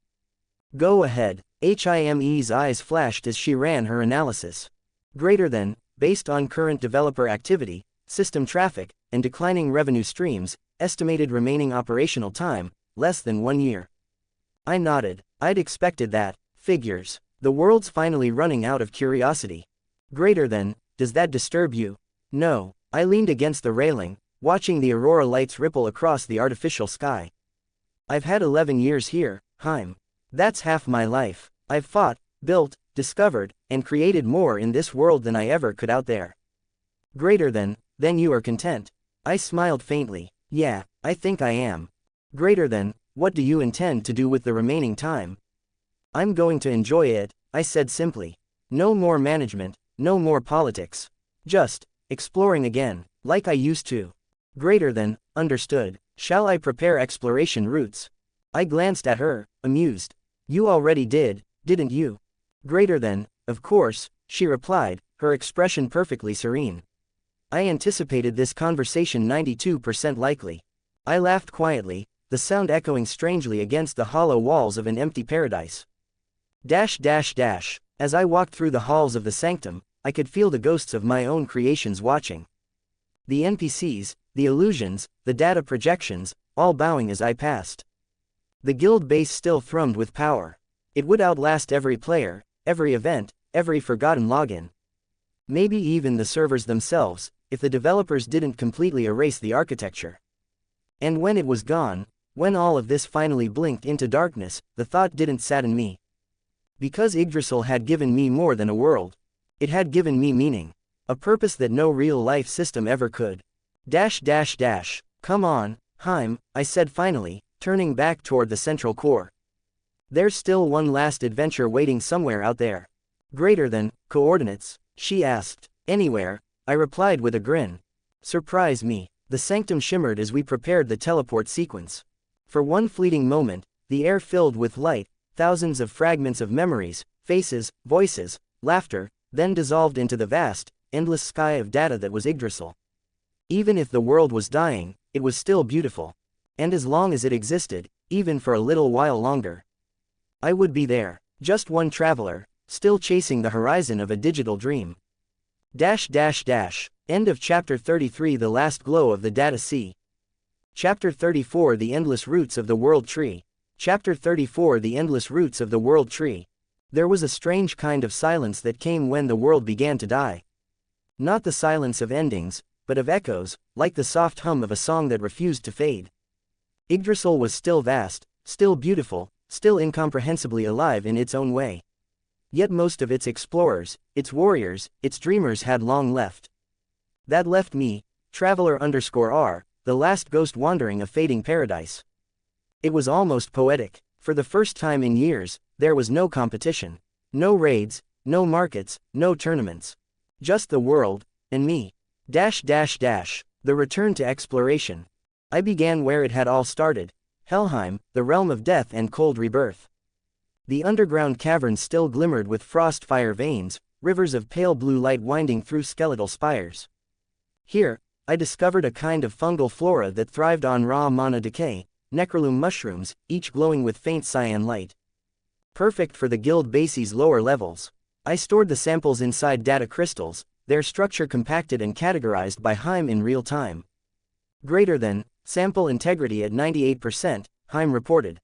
Go ahead. HIME's eyes flashed as she ran her analysis. Greater than, based on current developer activity, system traffic, and declining revenue streams, estimated remaining operational time, less than 1 year. I nodded. I'd expected that. Figures. The world's finally running out of curiosity. Greater than, does that disturb you? No. I leaned against the railing, watching the aurora lights ripple across the artificial sky. I've had 11 years here, HIME. That's half my life. I've fought, built, discovered, and created more in this world than I ever could out there. Greater than, then you are content. I smiled faintly. Yeah, I think I am. Greater than, what do you intend to do with the remaining time? I'm going to enjoy it, I said simply. No more management, no more politics. Just, exploring again, like I used to. Greater than, understood. Shall I prepare exploration routes? I glanced at her, amused. You already did, didn't you? Greater than, of course, she replied, her expression perfectly serene. I anticipated this conversation 92% likely. I laughed quietly, the sound echoing strangely against the hollow walls of an empty paradise. As I walked through the halls of the sanctum, I could feel the ghosts of my own creations watching. The NPCs, the illusions, the data projections, all bowing as I passed. The guild base still thrummed with power. It would outlast every player, every event, every forgotten login. Maybe even the servers themselves, if the developers didn't completely erase the architecture. And when it was gone, when all of this finally blinked into darkness, the thought didn't sadden me. Because Yggdrasil had given me more than a world. It had given me meaning. A purpose that no real-life system ever could. Come on, HIME, I said finally, turning back toward the central core. There's still one last adventure waiting somewhere out there. Greater than, coordinates, she asked. Anywhere, I replied with a grin. Surprise me. The sanctum shimmered as we prepared the teleport sequence. For one fleeting moment, the air filled with light, thousands of fragments of memories, faces, voices, laughter, then dissolved into the vast, endless sky of data that was Yggdrasil. Even if the world was dying, it was still beautiful. And as long as it existed, even for a little while longer, I would be there, just one traveler, still chasing the horizon of a digital dream. End of Chapter 33. The Last Glow of the Data Sea. Chapter 34. The Endless Roots of the World Tree. Chapter 34. The Endless Roots of the World Tree. There was a strange kind of silence that came when the world began to die. Not the silence of endings, but of echoes, like the soft hum of a song that refused to fade. Yggdrasil was still vast, still beautiful, still incomprehensibly alive in its own way. Yet most of its explorers, its warriors, its dreamers had long left. That left me, Traveler_R, the last ghost wandering a fading paradise. It was almost poetic. For the first time in years, there was no competition. No raids, no markets, no tournaments. Just the world, and me. The return to exploration. I began where it had all started. Helheim, the realm of death and cold rebirth. The underground caverns still glimmered with frost fire veins, rivers of pale blue light winding through skeletal spires. Here, I discovered a kind of fungal flora that thrived on raw mana decay, necrolum mushrooms, each glowing with faint cyan light. Perfect for the guild base's lower levels. I stored the samples inside data crystals, their structure compacted and categorized by HIME in real time. Greater than, sample integrity at 98%, HIME reported.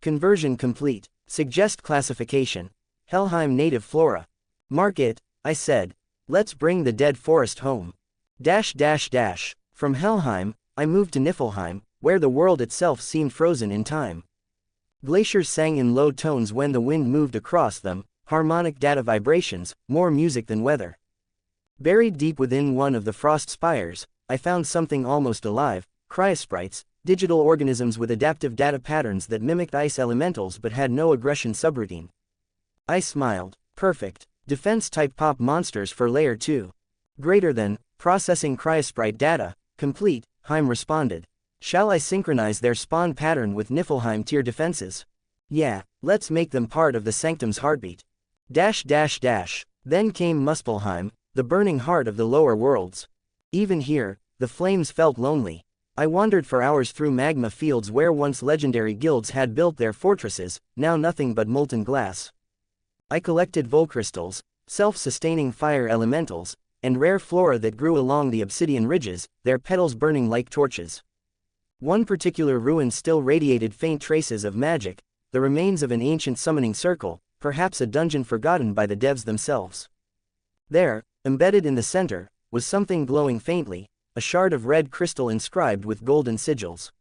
Conversion complete. Suggest classification. Helheim native flora. Mark it, I said. Let's bring the dead forest home. From Helheim, I moved to Niflheim, where the world itself seemed frozen in time. Glaciers sang in low tones when the wind moved across them, harmonic data vibrations, more music than weather. Buried deep within one of the frost spires, I found something almost alive, cryosprites, digital organisms with adaptive data patterns that mimicked ice elementals but had no aggression subroutine. I smiled. Perfect. Defense-type pop monsters for Layer 2. Greater than, processing cryosprite data, complete, HIME responded. Shall I synchronize their spawn pattern with Niflheim tier defenses? Yeah, let's make them part of the Sanctum's heartbeat. Then came Muspelheim, the burning heart of the lower worlds. Even here, the flames felt lonely. I wandered for hours through magma fields where once legendary guilds had built their fortresses, now nothing but molten glass. I collected volcrystals, self-sustaining fire elementals, and rare flora that grew along the obsidian ridges, their petals burning like torches. One particular ruin still radiated faint traces of magic, the remains of an ancient summoning circle, perhaps a dungeon forgotten by the devs themselves. There, embedded in the center, was something glowing faintly, a shard of red crystal inscribed with golden sigils.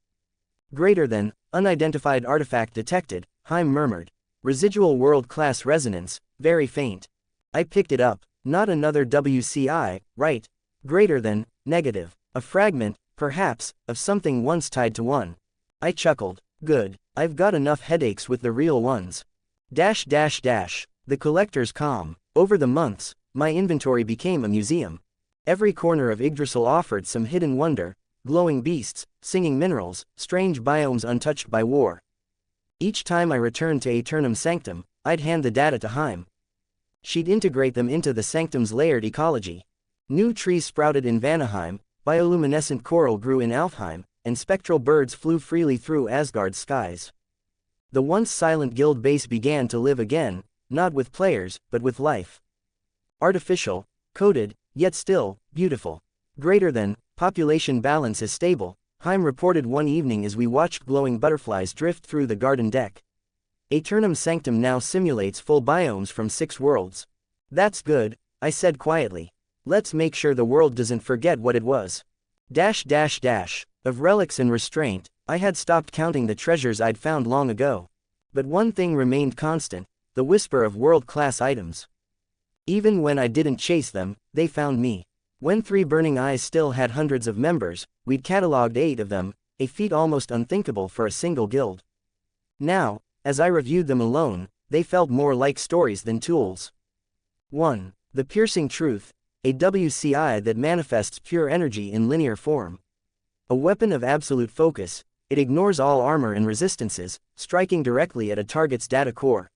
Greater than, unidentified artifact detected, HIME murmured. Residual world-class resonance, very faint. I picked it up. Not another WCI, right? Greater than, negative. A fragment, perhaps, of something once tied to one. I chuckled. Good. I've got enough headaches with the real ones. The collector's calm. Over the months, my inventory became a museum. Every corner of Yggdrasil offered some hidden wonder, glowing beasts, singing minerals, strange biomes untouched by war. Each time I returned to Aeternum Sanctum, I'd hand the data to HIME. She'd integrate them into the Sanctum's layered ecology. New trees sprouted in Vanaheim, bioluminescent coral grew in Alfheim, and spectral birds flew freely through Asgard's skies. The once silent guild base began to live again, not with players, but with life. Artificial, coded, yet still, beautiful. Greater than, population balance is stable, HIME reported one evening as we watched glowing butterflies drift through the garden deck. Aeternum Sanctum now simulates full biomes from 6 worlds. That's good, I said quietly. Let's make sure the world doesn't forget what it was. Of relics and restraint, I had stopped counting the treasures I'd found long ago. But one thing remained constant, the whisper of world-class items. Even when I didn't chase them, they found me. When 3 Burning Eyes still had hundreds of members, we'd catalogued 8 of them, a feat almost unthinkable for a single guild. Now, as I reviewed them alone, they felt more like stories than tools. 1. The Piercing Truth, a WCI that manifests pure energy in linear form. A weapon of absolute focus, it ignores all armor and resistances, striking directly at a target's data core.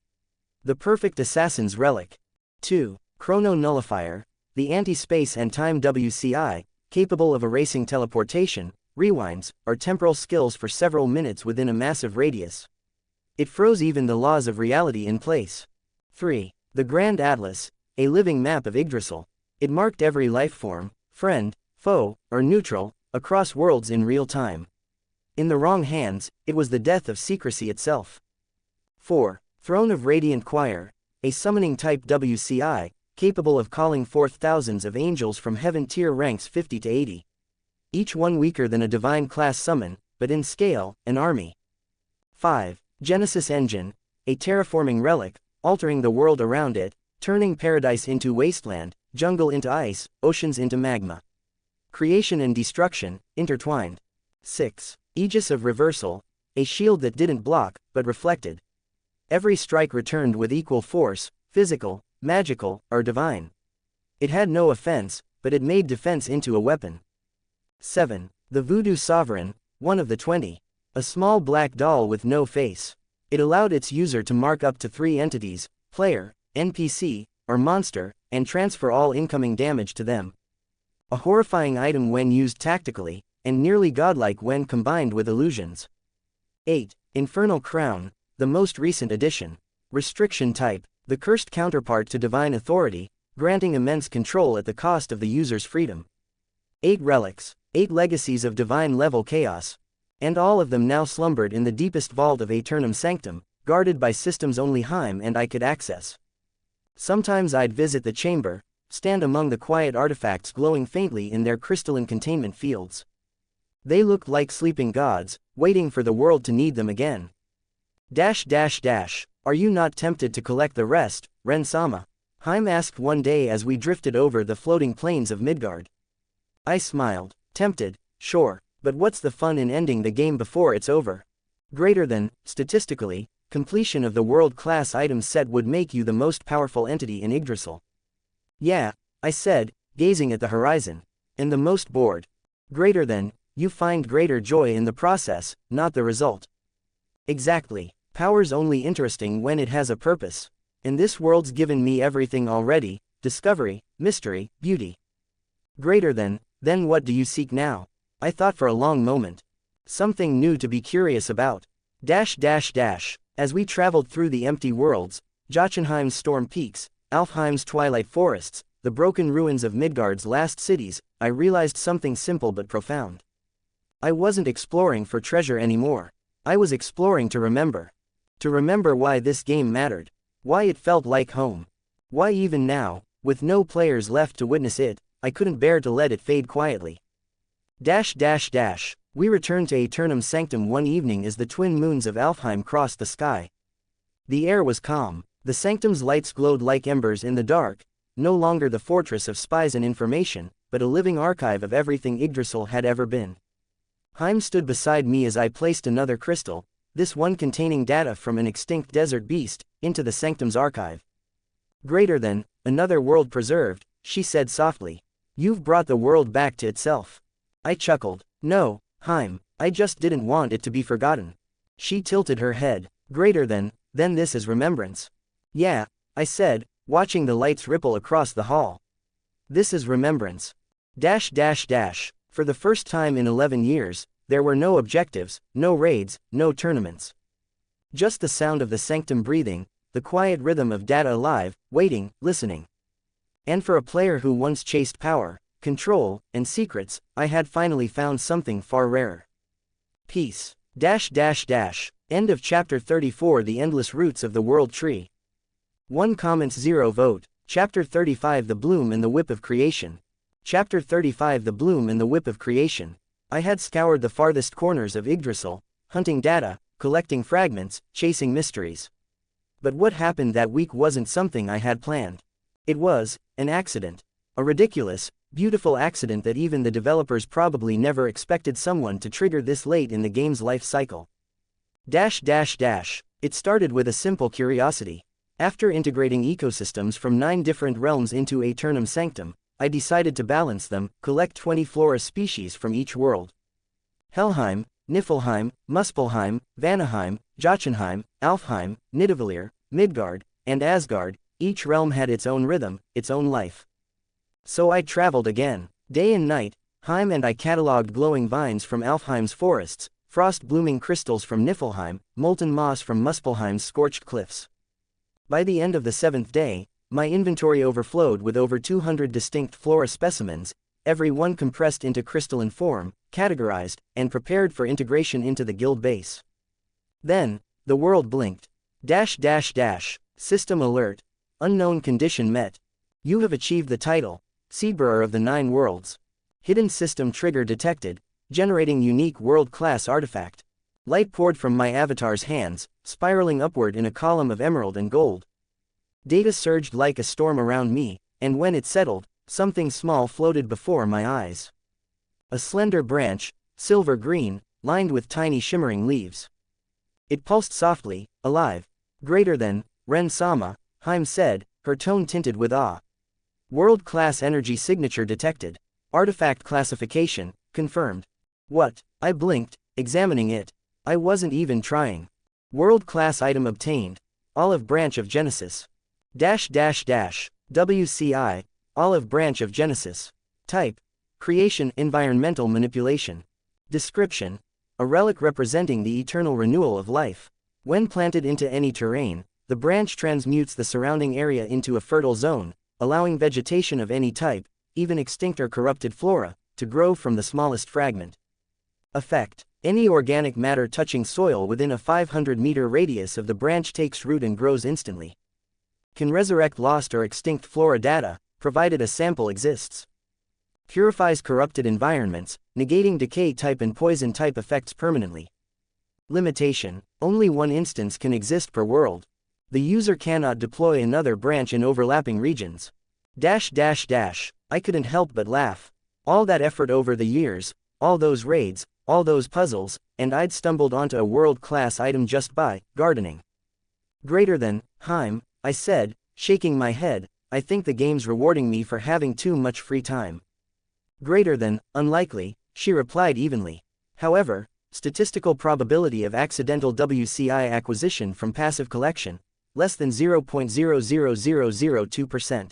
The perfect assassin's relic. 2. Chrono Nullifier, the anti-space and time WCI, capable of erasing teleportation, rewinds, or temporal skills for several minutes within a massive radius. It froze even the laws of reality in place. 3. The Grand Atlas, a living map of Yggdrasil. It marked every life form, friend, foe, or neutral, across worlds in real time. In the wrong hands, it was the death of secrecy itself. 4. Throne of Radiant Choir, a summoning type WCI, capable of calling forth thousands of angels from heaven tier ranks 50 to 80. Each one weaker than a divine class summon, but in scale, an army. 5. Genesis Engine, a terraforming relic, altering the world around it, turning paradise into wasteland, jungle into ice, oceans into magma. Creation and destruction, intertwined. 6. Aegis of Reversal, a shield that didn't block, but reflected. Every strike returned with equal force, physical, magical, or divine. It had no offense, but it made defense into a weapon. 7. The Voodoo Sovereign, one of the 20. A small black doll with no face. It allowed its user to mark up to 3 entities, player, NPC, or monster, and transfer all incoming damage to them. A horrifying item when used tactically, and nearly godlike when combined with illusions. 8. Infernal Crown, the most recent addition. Restriction type, the cursed counterpart to divine authority, granting immense control at the cost of the user's freedom. 8 relics, 8 legacies of divine level chaos. And all of them now slumbered in the deepest vault of Aeternum Sanctum, guarded by systems only HIME and I could access. Sometimes I'd visit the chamber, stand among the quiet artifacts glowing faintly in their crystalline containment fields. They looked like sleeping gods, waiting for the world to need them again. Are you not tempted to collect the rest, Ren-sama? HIME asked one day as we drifted over the floating plains of Midgard. I smiled. Tempted, sure. But what's the fun in ending the game before it's over? Greater than, statistically, completion of the world-class item set would make you the most powerful entity in Yggdrasil. Yeah, I said, gazing at the horizon. And the most bored. Greater than, you find greater joy in the process, not the result. Exactly. Power's only interesting when it has a purpose. And this world's given me everything already: discovery, mystery, beauty. Greater than, then what do you seek now? I thought for a long moment. Something new to be curious about. As we traveled through the empty worlds, Jotunheim's storm peaks, Alfheim's twilight forests, the broken ruins of Midgard's last cities, I realized something simple but profound. I wasn't exploring for treasure anymore. I was exploring to remember. To remember why this game mattered. Why it felt like home. Why even now, with no players left to witness it, I couldn't bear to let it fade quietly. We returned to Aeternum Sanctum one evening as the twin moons of Alfheim crossed the sky. The air was calm. The sanctum's lights glowed like embers in the dark, no longer the fortress of spies and information, but a living archive of everything Yggdrasil had ever been. HIME stood beside me as I placed another crystal, this one containing data from an extinct desert beast, into the sanctum's archive. Greater than, another world preserved, she said softly. You've brought the world back to itself. I chuckled. No, HIME, I just didn't want it to be forgotten. She tilted her head. Greater than, then this is remembrance. Yeah, I said, watching the lights ripple across the hall. This is remembrance. For the first time in 11 years, there were no objectives, no raids, no tournaments. Just the sound of the sanctum breathing, the quiet rhythm of data alive, waiting, listening. And for a player who once chased power, control, and secrets, I had finally found something far rarer. Peace. End of chapter 34. The Endless Roots of the World Tree. 1 comments 0 vote. Chapter 35 The Bloom and the Whip of Creation. Chapter 35 The Bloom and the Whip of Creation. I had scoured the farthest corners of Yggdrasil, hunting data, collecting fragments, chasing mysteries. But what happened that week wasn't something I had planned. It was an accident. A ridiculous, beautiful accident that even the developers probably never expected someone to trigger this late in the game's life cycle. It started with a simple curiosity. After integrating ecosystems from 9 different realms into Aeternum Sanctum, I decided to balance them, collect 20 flora species from each world. Helheim, Niflheim, Muspelheim, Vanaheim, Jotunheim, Alfheim, Nidavellir, Midgard, and Asgard, each realm had its own rhythm, its own life. So I traveled again. Day and night, HIME and I catalogued glowing vines from Alfheim's forests, frost-blooming crystals from Niflheim, molten moss from Muspelheim's scorched cliffs. By the end of the 7th day, my inventory overflowed with over 200 distinct flora specimens, every one compressed into crystalline form, categorized, and prepared for integration into the guild base. Then, the world blinked. System alert. Unknown condition met. You have achieved the title, Seedbearer of the 9 Worlds. Hidden system trigger detected, generating unique world-class artifact. Light poured from my avatar's hands, spiraling upward in a column of emerald and gold. Data surged like a storm around me, and when it settled, something small floated before my eyes. A slender branch, silver green, lined with tiny shimmering leaves. It pulsed softly, alive. Greater than, Ren Sama, HIME said, her tone tinted with awe. World-class energy signature detected. Artifact classification, confirmed. What? I blinked, examining it. I wasn't even trying. World-class item obtained. Olive branch of Genesis. WCI, Olive branch of Genesis. Type: Creation, Environmental Manipulation. Description: A relic representing the eternal renewal of life. When planted into any terrain, the branch transmutes the surrounding area into a fertile zone, allowing vegetation of any type, even extinct or corrupted flora, to grow from the smallest fragment. Effect: Any organic matter touching soil within a 500-meter radius of the branch takes root and grows instantly. Can resurrect lost or extinct flora data, provided a sample exists. Purifies corrupted environments, negating decay type and poison type effects permanently. Limitation: Only one instance can exist per world. The user cannot deploy another branch in overlapping regions. I couldn't help but laugh. All that effort over the years, all those raids, all those puzzles, and I'd stumbled onto a world-class item just by gardening. Greater than HIME, I said, shaking my head, I think the game's rewarding me for having too much free time. Greater than unlikely, she replied evenly. However, statistical probability of accidental WCI acquisition from passive collection, less than 0.00002%.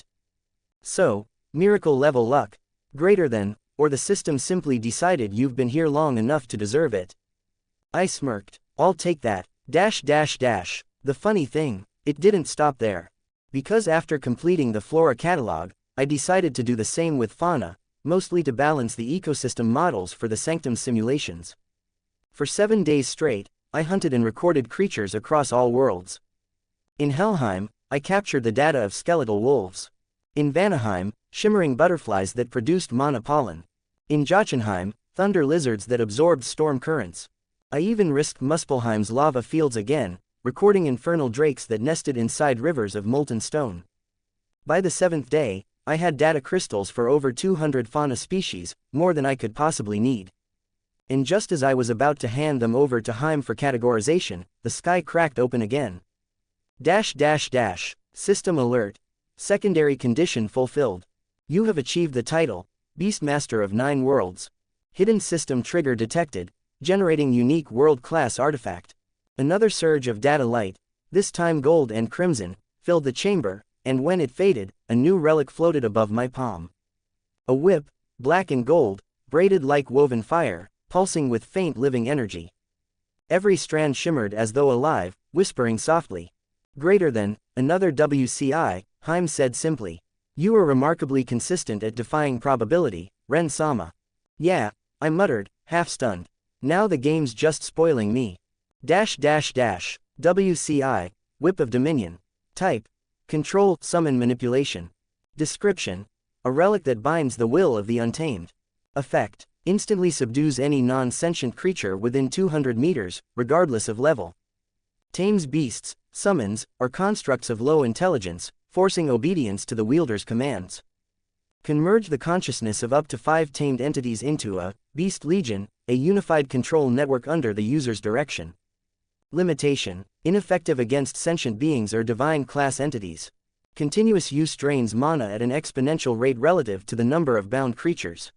So, miracle level luck, greater than, or the system simply decided you've been here long enough to deserve it. I smirked. I'll take that. The funny thing, it didn't stop there. Because after completing the flora catalog, I decided to do the same with fauna, mostly to balance the ecosystem models for the Sanctum simulations. For 7 days straight, I hunted and recorded creatures across all worlds. In Helheim, I captured the data of skeletal wolves. In Vanaheim, shimmering butterflies that produced mana pollen. In Jotunheim, thunder lizards that absorbed storm currents. I even risked Muspelheim's lava fields again, recording infernal drakes that nested inside rivers of molten stone. By the 7th day, I had data crystals for over 200 fauna species, more than I could possibly need. And just as I was about to hand them over to HIME for categorization, the sky cracked open again. System alert. Secondary condition fulfilled. You have achieved the title, Beastmaster of 9 Worlds. Hidden system trigger detected, generating unique world-class artifact. Another surge of data light, this time gold and crimson, filled the chamber, and when it faded, a new relic floated above my palm. A whip, black and gold, braided like woven fire, pulsing with faint living energy. Every strand shimmered as though alive, whispering softly. Greater than, another WCI, HIME said simply. You are remarkably consistent at defying probability, Ren-sama. Yeah, I muttered, half stunned. Now the game's just spoiling me. WCI, Whip of Dominion. Type, Control, Summon Manipulation. Description, a relic that binds the will of the untamed. Effect, instantly subdues any non-sentient creature within 200 meters, regardless of level. Tames beasts, summons, or constructs of low intelligence, forcing obedience to the wielder's commands. Can merge the consciousness of up to 5 tamed entities into a Beast Legion, a unified control network under the user's direction. Limitation, ineffective against sentient beings or divine class entities. Continuous use drains mana at an exponential rate relative to the number of bound creatures.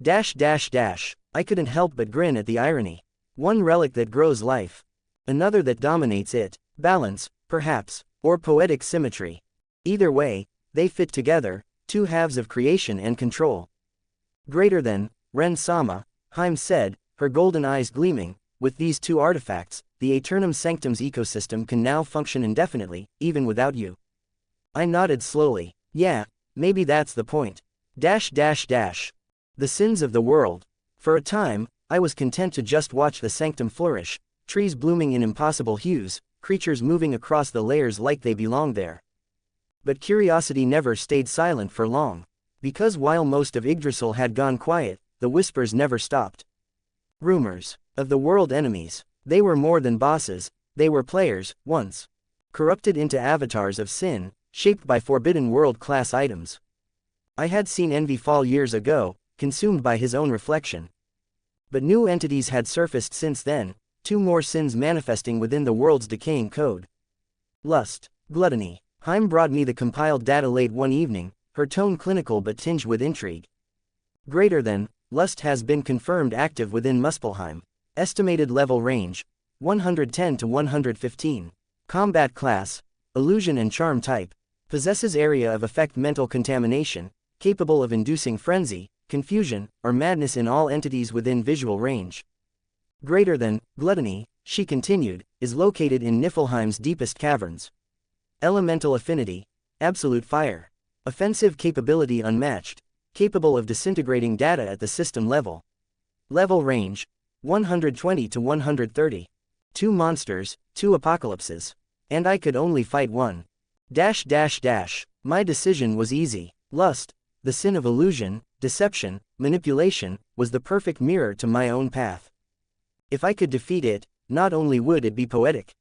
I couldn't help but grin at the irony. One relic that grows life. Another that dominates it. Balance, perhaps, or poetic symmetry. Either way, they fit together, 2 halves of creation and control. Greater than, Ren-sama, HIME said, her golden eyes gleaming. With these 2 artifacts, the Aeternum Sanctum's ecosystem can now function indefinitely, even without you. I nodded slowly. Yeah, maybe that's the point. The sins of the world. For a time, I was content to just watch the Sanctum flourish, trees blooming in impossible hues, creatures moving across the layers like they belonged there. But curiosity never stayed silent for long. Because while most of Yggdrasil had gone quiet, the whispers never stopped. Rumors of the world enemies. They were more than bosses, they were players, once. Corrupted into avatars of sin, shaped by forbidden world-class items. I had seen Envy fall years ago, consumed by his own reflection. But new entities had surfaced since then, 2 more sins manifesting within the world's decaying code. Lust, gluttony. HIME brought me the compiled data late one evening, her tone clinical but tinged with intrigue. Greater than, lust has been confirmed active within Muspelheim. Estimated level range, 110 to 115. Combat class, illusion and charm type. Possesses area of effect mental contamination, capable of inducing frenzy, confusion, or madness in all entities within visual range. Greater than, gluttony, she continued, is located in Niflheim's deepest caverns. Elemental affinity, absolute fire. Offensive capability unmatched, capable of disintegrating data at the system level. Level range, 120 to 130. 2 monsters, 2 apocalypses. And I could only fight one. My decision was easy. Lust, the sin of illusion, deception, manipulation, was the perfect mirror to my own path. If I could defeat it, not only would it be poetic,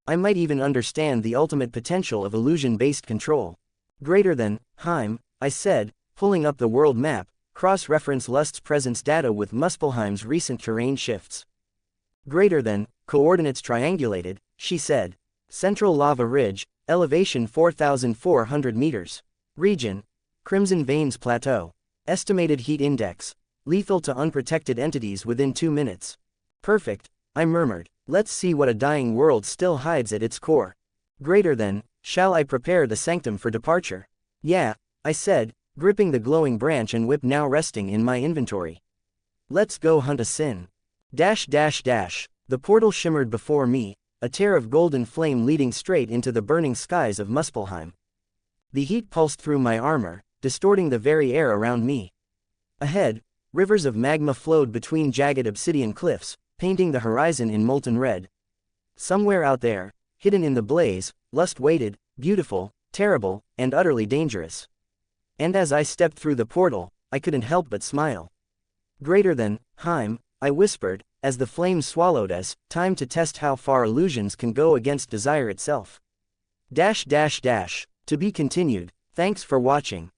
I might even understand the ultimate potential of illusion-based control. Greater than, HIME, I said, pulling up the world map, Cross-reference Lust's presence data with Muspelheim's recent terrain shifts. Greater than, coordinates triangulated, she said. Central lava ridge, elevation 4,400 meters. Region, Crimson Veins Plateau. Estimated heat index, lethal to unprotected entities within 2 minutes. Perfect, I murmured. Let's see what a dying world still hides at its core. Greater than, shall I prepare the sanctum for departure? Yeah, I said, gripping the glowing branch and whip now resting in my inventory. Let's go hunt a sin. The portal shimmered before me, a tear of golden flame leading straight into the burning skies of Muspelheim. The heat pulsed through my armor, distorting the very air around me. Ahead, rivers of magma flowed between jagged obsidian cliffs, painting the horizon in molten red. Somewhere out there, hidden in the blaze, Lust waited, beautiful, terrible, and utterly dangerous. And as I stepped through the portal, I couldn't help but smile. Greater than, HIME, I whispered, as the flame swallowed us, time to test how far illusions can go against desire itself. To be continued. Thanks for watching.